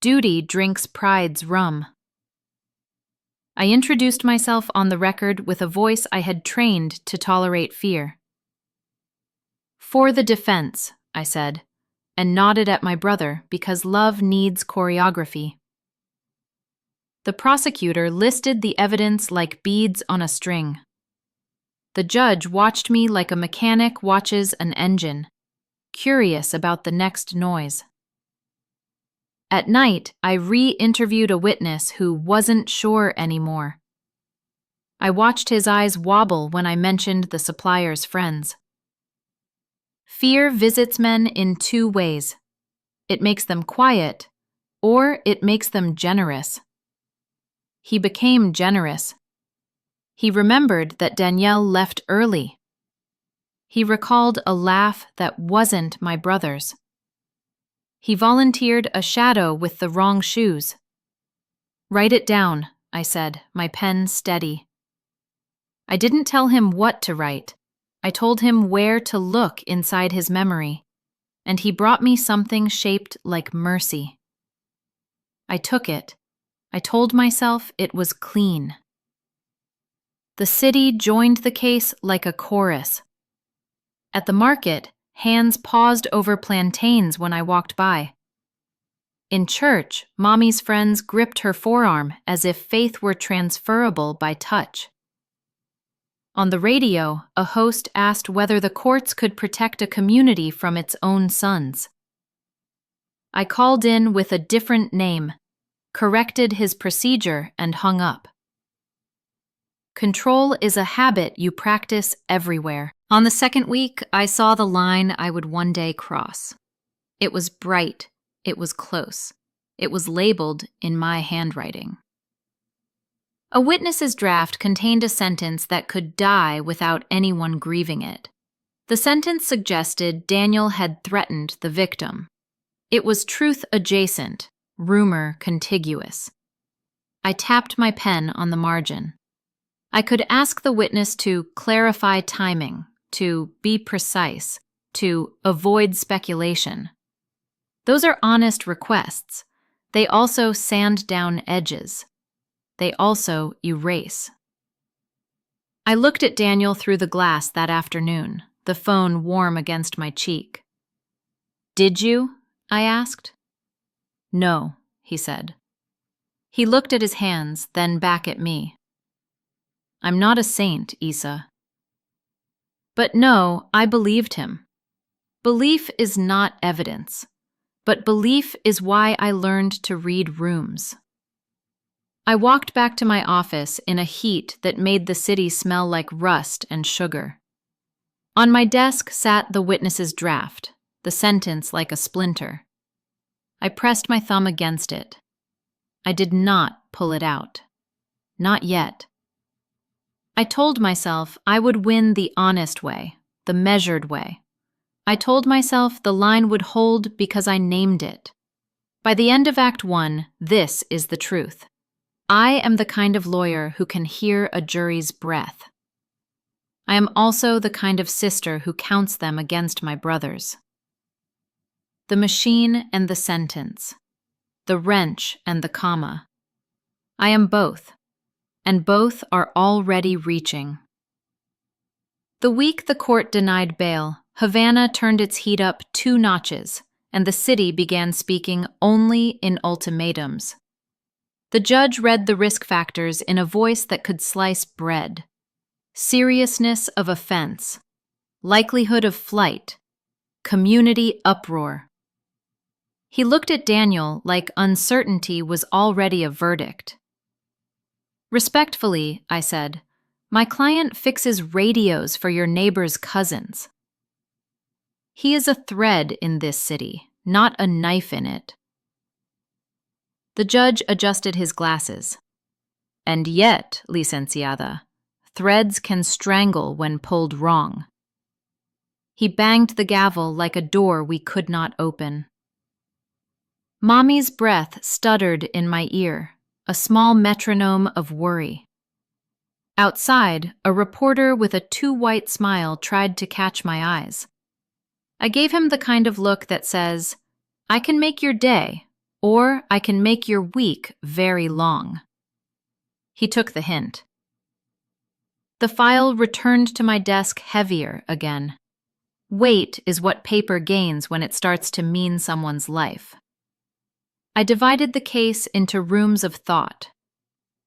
Duty drinks pride's rum. I introduced myself on the record with a voice I had trained to tolerate fear. For the defense, I said, and nodded at my brother because love needs choreography. The prosecutor listed the evidence like beads on a string. The judge watched me like a mechanic watches an engine, curious about the next noise. At night, I re-interviewed a witness who wasn't sure anymore. I watched his eyes wobble when I mentioned the supplier's friends. Fear visits men in 2 ways. It makes them quiet, or it makes them generous. He became generous. He remembered that Danielle left early. He recalled a laugh that wasn't my brother's. He volunteered a shadow with the wrong shoes. Write it down, I said, my pen steady. I didn't tell him what to write. I told him where to look inside his memory, and he brought me something shaped like mercy. I took it. I told myself it was clean. The city joined the case like a chorus. At the market, hands paused over plantains when I walked by. In church, Mommy's friends gripped her forearm as if faith were transferable by touch. On the radio, a host asked whether the courts could protect a community from its own sons. I called in with a different name, corrected his procedure, and hung up. Control is a habit you practice everywhere. On the second week, I saw the line I would one day cross. It was bright, It was close. It was labeled in my handwriting. A witness's draft contained a sentence that could die without anyone grieving it. The sentence suggested Daniel had threatened the victim. It was truth adjacent, rumor contiguous. I tapped my pen on the margin. I could ask the witness to clarify timing, to be precise, to avoid speculation. Those are honest requests. They also sand down edges. They also erase. I looked at Daniel through the glass that afternoon, the phone warm against my cheek. "Did you?" I asked. "No," he said. He looked at his hands, then back at me. "I'm not a saint, Issa." But no, I believed him. Belief is not evidence, but belief is why I learned to read rooms. I walked back to my office in a heat that made the city smell like rust and sugar. On my desk sat the witness's draft, the sentence like a splinter. I pressed my thumb against it. I did not pull it out. Not yet. I told myself I would win the honest way, the measured way. I told myself the line would hold because I named it. By the end of Act 1, this is the truth. I am the kind of lawyer who can hear a jury's breath. I am also the kind of sister who counts them against my brothers. The machine and the sentence. The wrench and the comma. I am both, and both are already reaching. The week the court denied bail, Havana turned its heat up 2 notches, and the city began speaking only in ultimatums. The judge read the risk factors in a voice that could slice bread. Seriousness of offense, likelihood of flight, community uproar. He looked at Daniel like uncertainty was already a verdict. "Respectfully," I said, "my client fixes radios for your neighbor's cousins." "He is a thread in this city, not a knife in it." The judge adjusted his glasses. "And yet, licenciada, threads can strangle when pulled wrong." He banged the gavel like a door we could not open. Mommy's breath stuttered in my ear, a small metronome of worry. Outside, a reporter with a too white smile tried to catch my eyes. I gave him the kind of look that says, "I can make your day, or I can make your week very long." He took the hint. The file returned to my desk heavier again. Weight is what paper gains when it starts to mean someone's life. I divided the case into rooms of thought: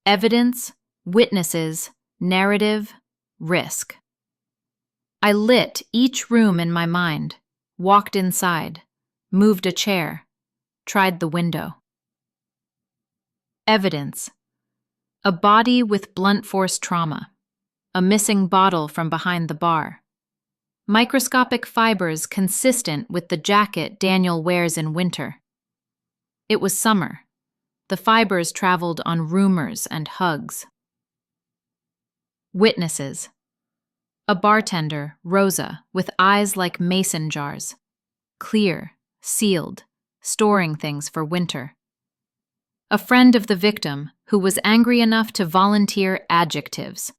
evidence, witnesses, narrative, risk. I lit each room in my mind, walked inside, moved a chair, tried the window. Evidence: a body with blunt force trauma, a missing bottle from behind the bar, microscopic fibers consistent with the jacket Daniel wears in winter. It was summer. The fibers traveled on rumors and hugs. Witnesses: a bartender, Rosa, with eyes like mason jars, clear, sealed, storing things for winter. A friend of the victim who was angry enough to volunteer adjectives.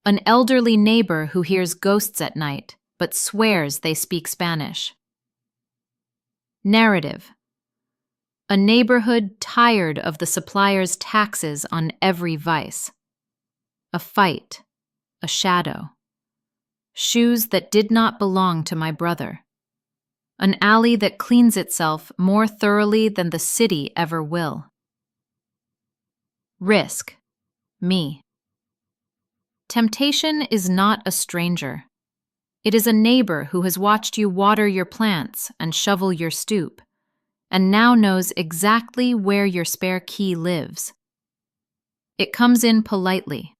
An elderly neighbor who hears ghosts at night but swears they speak Spanish. Narrative: a neighborhood tired of the supplier's taxes on every vice. A fight, a shadow. Shoes that did not belong to my brother. An alley that cleans itself more thoroughly than the city ever will. Risk, me. Temptation is not a stranger. It is a neighbor who has watched you water your plants and shovel your stoop, and now knows exactly where your spare key lives. It comes in politely.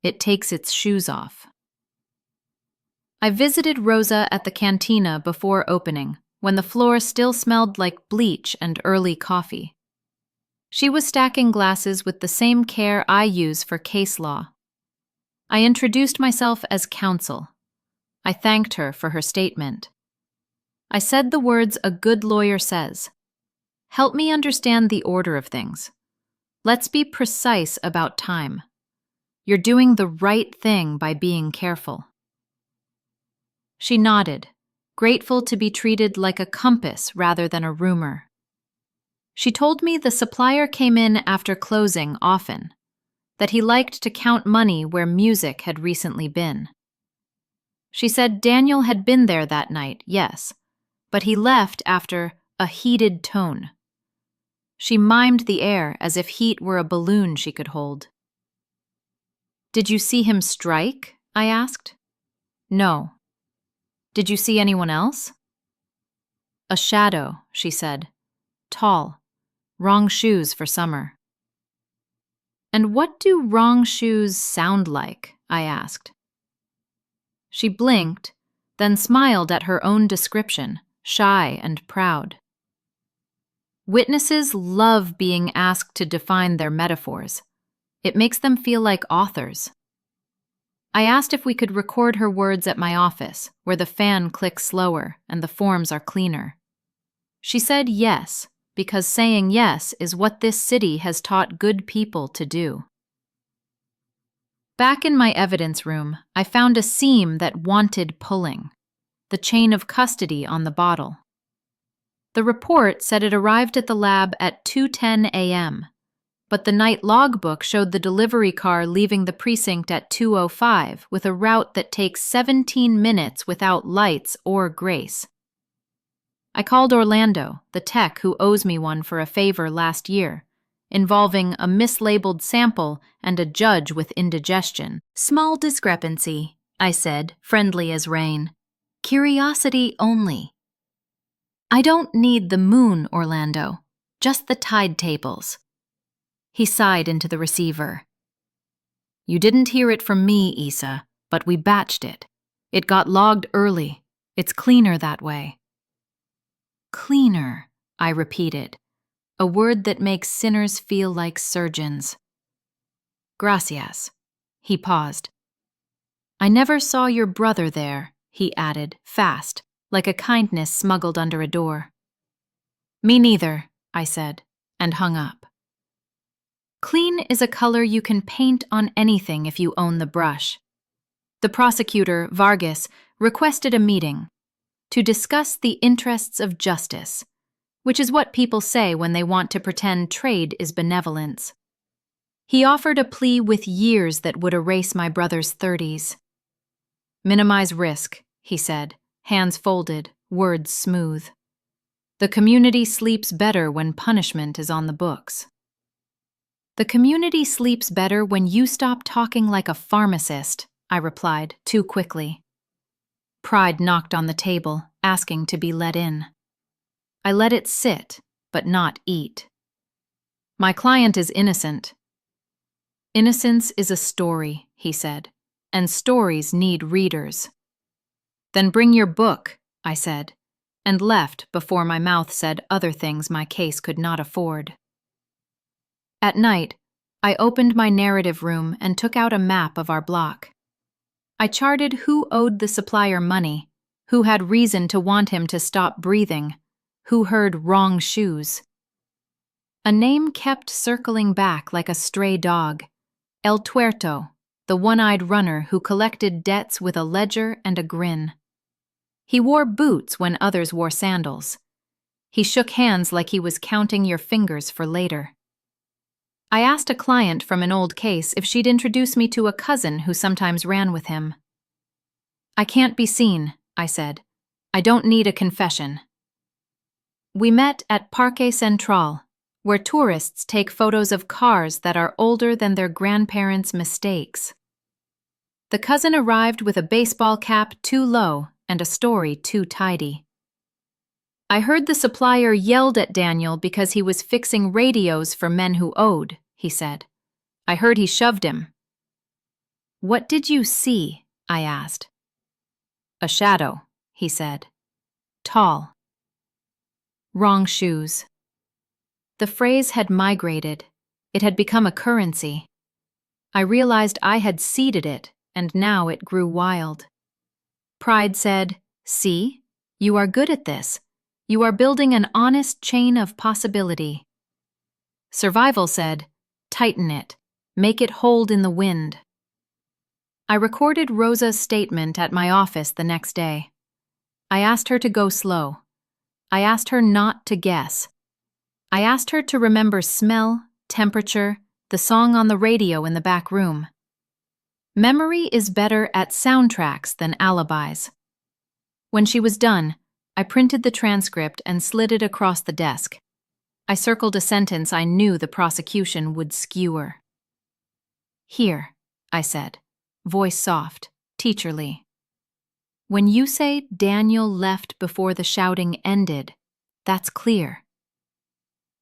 It takes its shoes off. I visited Rosa at the cantina before opening, when the floor still smelled like bleach and early coffee. She was stacking glasses with the same care I use for case law. I introduced myself as counsel. I thanked her for her statement. I said the words a good lawyer says. Help me understand the order of things. Let's be precise about time. You're doing the right thing by being careful. She nodded, grateful to be treated like a compass rather than a rumor. She told me the supplier came in after closing often, that he liked to count money where music had recently been. She said Daniel had been there that night, yes, but he left after a heated tone. She mimed the air as if heat were a balloon she could hold. Did you see him strike? I asked. No. Did you see anyone else? A shadow, she said. Tall. Wrong shoes for summer. And what do wrong shoes sound like? I asked. She blinked, then smiled at her own description, shy and proud. Witnesses love being asked to define their metaphors. It makes them feel like authors. I asked if we could record her words at my office, where the fan clicks slower and the forms are cleaner. She said yes, because saying yes is what this city has taught good people to do. Back in my evidence room, I found a seam that wanted pulling, the chain of custody on the bottle. The report said it arrived at the lab at 2:10 a.m., but the night logbook showed the delivery car leaving the precinct at 2:05 with a route that takes 17 minutes without lights or grace. I called Orlando, the tech who owes me one for a favor last year, involving a mislabeled sample and a judge with indigestion. Small discrepancy, I said, friendly as rain. Curiosity only. I don't need the moon, Orlando, just the tide tables. He sighed into the receiver. You didn't hear it from me, Issa, but we batched it. It got logged early. It's cleaner that way. Cleaner, I repeated, a word that makes sinners feel like surgeons. Gracias. He paused. I never saw your brother there, he added, fast, like a kindness smuggled under a door. Me neither, I said, and hung up. Clean is a color you can paint on anything if you own the brush. The prosecutor, Vargas, requested a meeting to discuss the interests of justice, which is what people say when they want to pretend trade is benevolence. He offered a plea with years that would erase my brother's 30s. Minimize risk, he said, hands folded, words smooth. The community sleeps better when punishment is on the books. The community sleeps better when you stop talking like a pharmacist, I replied, too quickly. Pride knocked on the table, asking to be let in. I let it sit, but not eat. My client is innocent. Innocence is a story, he said, and stories need readers. Then bring your book, I said, and left before my mouth said other things my case could not afford. At night, I opened my narrative room and took out a map of our block. I charted who owed the supplier money, who had reason to want him to stop breathing, who heard wrong shoes. A name kept circling back like a stray dog, El Tuerto, the one-eyed runner who collected debts with a ledger and a grin. He wore boots when others wore sandals. He shook hands like he was counting your fingers for later. I asked a client from an old case if she'd introduce me to a cousin who sometimes ran with him. I can't be seen, I said. I don't need a confession. We met at Parque Central, where tourists take photos of cars that are older than their grandparents' mistakes. The cousin arrived with a baseball cap too low and a story too tidy. I heard the supplier yelled at Daniel because he was fixing radios for men who owed, he said. I heard he shoved him. What did you see? I asked. A shadow, he said. Tall, wrong shoes. The phrase had migrated. It had become a currency. I realized I had seeded it, and now it grew wild. Pride said, "See, you are good at this. You are building an honest chain of possibility." Survival said, "Tighten it. Make it hold in the wind." I recorded Rosa's statement at my office the next day. I asked her to go slow. I asked her not to guess. I asked her to remember smell, temperature, the song on the radio in the back room. Memory is better at soundtracks than alibis. When she was done, I printed the transcript and slid it across the desk. I circled a sentence I knew the prosecution would skewer. "Here," I said, voice soft, teacherly. "When you say Daniel left before the shouting ended, that's clear.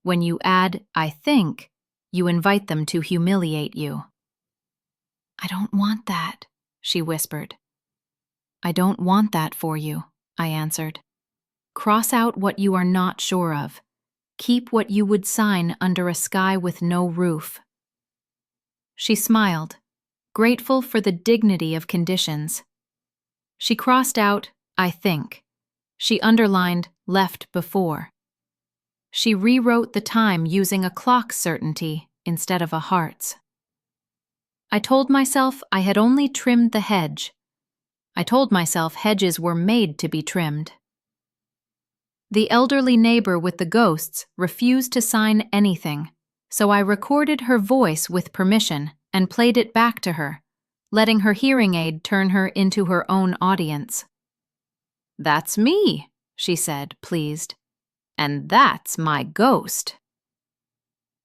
When you add, 'I think,' you invite them to humiliate you." "I don't want that," she whispered. "I don't want that for you," I answered. "Cross out what you are not sure of. Keep what you would sign under a sky with no roof." She smiled, grateful for the dignity of conditions. She crossed out, "I think." She underlined, "left before." She rewrote the time using a clock's certainty instead of a heart's. I told myself I had only trimmed the hedge. I told myself hedges were made to be trimmed. The elderly neighbor with the ghosts refused to sign anything, so I recorded her voice with permission and played it back to her, letting her hearing aid turn her into her own audience. "That's me," she said, pleased. "And that's my ghost."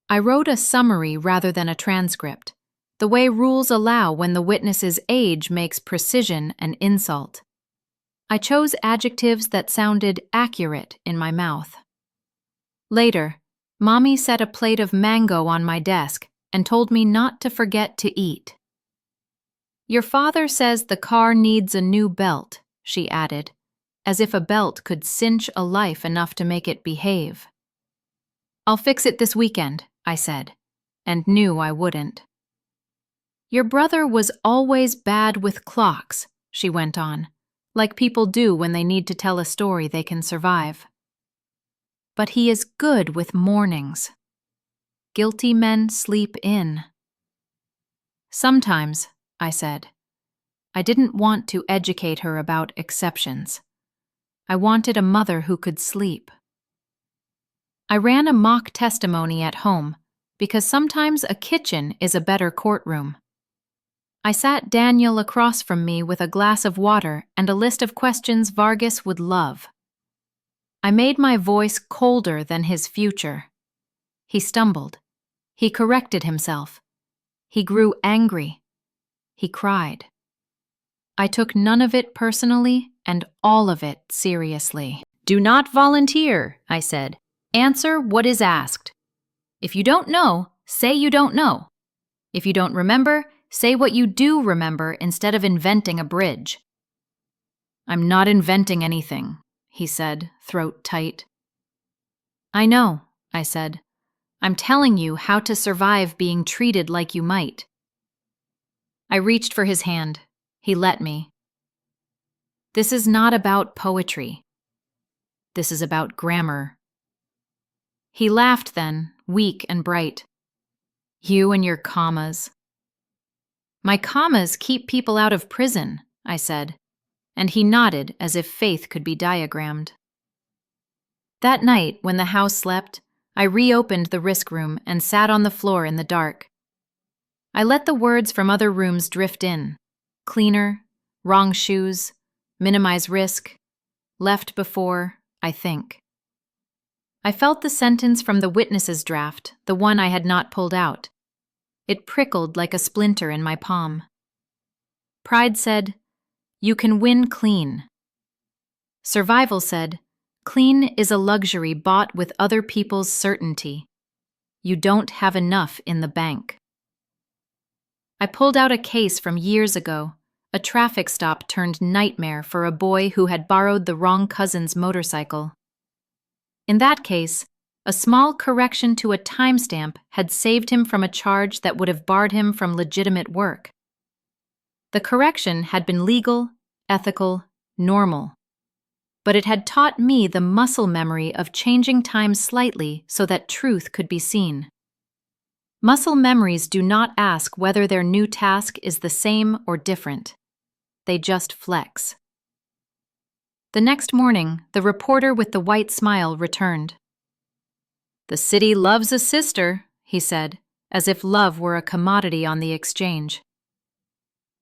I wrote a summary rather than a transcript, the way rules allow when the witness's age makes precision an insult. I chose adjectives that sounded accurate in my mouth. Later, Mommy set a plate of mango on my desk and told me not to forget to eat. "Your father says the car needs a new belt," she added, as if a belt could cinch a life enough to make it behave. "I'll fix it this weekend," I said, and knew I wouldn't. "Your brother was always bad with clocks," she went on, like people do when they need to tell a story they can survive. "But he is good with mornings. Guilty men sleep in." "Sometimes," I said. I didn't want to educate her about exceptions. I wanted a mother who could sleep. I ran a mock testimony at home because sometimes a kitchen is a better courtroom. I sat Daniel across from me with a glass of water and a list of questions Vargas would love. I made my voice colder than his future. He stumbled. He corrected himself. He grew angry. He cried. I took none of it personally and all of it seriously. "Do not volunteer," I said. "Answer what is asked. If you don't know, say you don't know. If you don't remember, say what you do remember instead of inventing a bridge." "I'm not inventing anything," he said, throat tight. "I know," I said. "I'm telling you how to survive being treated like you might." I reached for his hand. He let me. "This is not about poetry. This is about grammar." He laughed then, weak and bright. "You and your commas." "My commas keep people out of prison," I said, and he nodded as if faith could be diagrammed. That night, when the house slept, I reopened the risk room and sat on the floor in the dark. I let the words from other rooms drift in. Cleaner, wrong shoes, minimize risk, left before, I think. I felt the sentence from the witness's draft, the one I had not pulled out. It prickled like a splinter in my palm. Pride said, "You can win clean." Survival said, "Clean is a luxury bought with other people's certainty. You don't have enough in the bank." I pulled out a case from years ago, a traffic stop turned nightmare for a boy who had borrowed the wrong cousin's motorcycle. In that case, a small correction to a timestamp had saved him from a charge that would have barred him from legitimate work. The correction had been legal, ethical, normal. But it had taught me the muscle memory of changing time slightly so that truth could be seen. Muscle memories do not ask whether their new task is the same or different. They just flex. The next morning, the reporter with the white smile returned. "The city loves a sister," he said, as if love were a commodity on the exchange.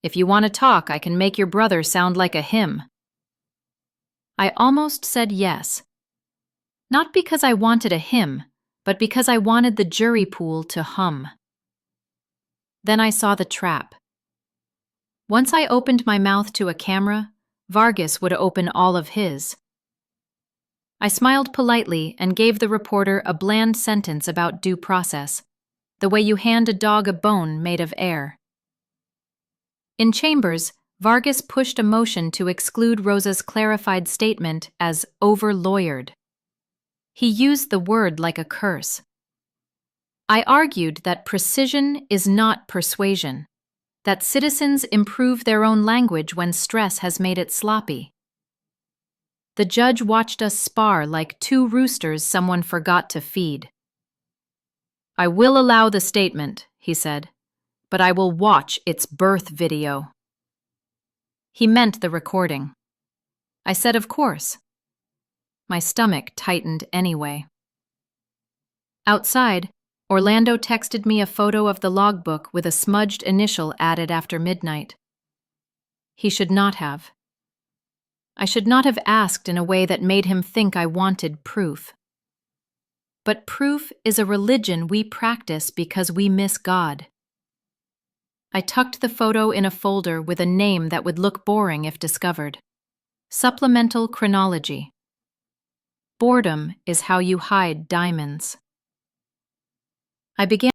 "If you want to talk, I can make your brother sound like a hymn." I almost said yes. Not because I wanted a hymn, but because I wanted the jury pool to hum. Then I saw the trap. Once I opened my mouth to a camera, Vargas would open all of his. I smiled politely and gave the reporter a bland sentence about due process, the way you hand a dog a bone made of air. In chambers, Vargas pushed a motion to exclude Rosa's clarified statement as over-lawyered. He used the word like a curse. I argued that precision is not persuasion, that citizens improve their own language when stress has made it sloppy. The judge watched us spar like two roosters someone forgot to feed. "I will allow the statement," he said, "but I will watch its birth video." He meant the recording. I said, "Of course." My stomach tightened anyway. Outside, Orlando texted me a photo of the logbook with a smudged initial added after midnight. He should not have. I should not have asked in a way that made him think I wanted proof. But proof is a religion we practice because we miss God. I tucked the photo in a folder with a name that would look boring if discovered. Supplemental chronology. Boredom is how you hide diamonds. I began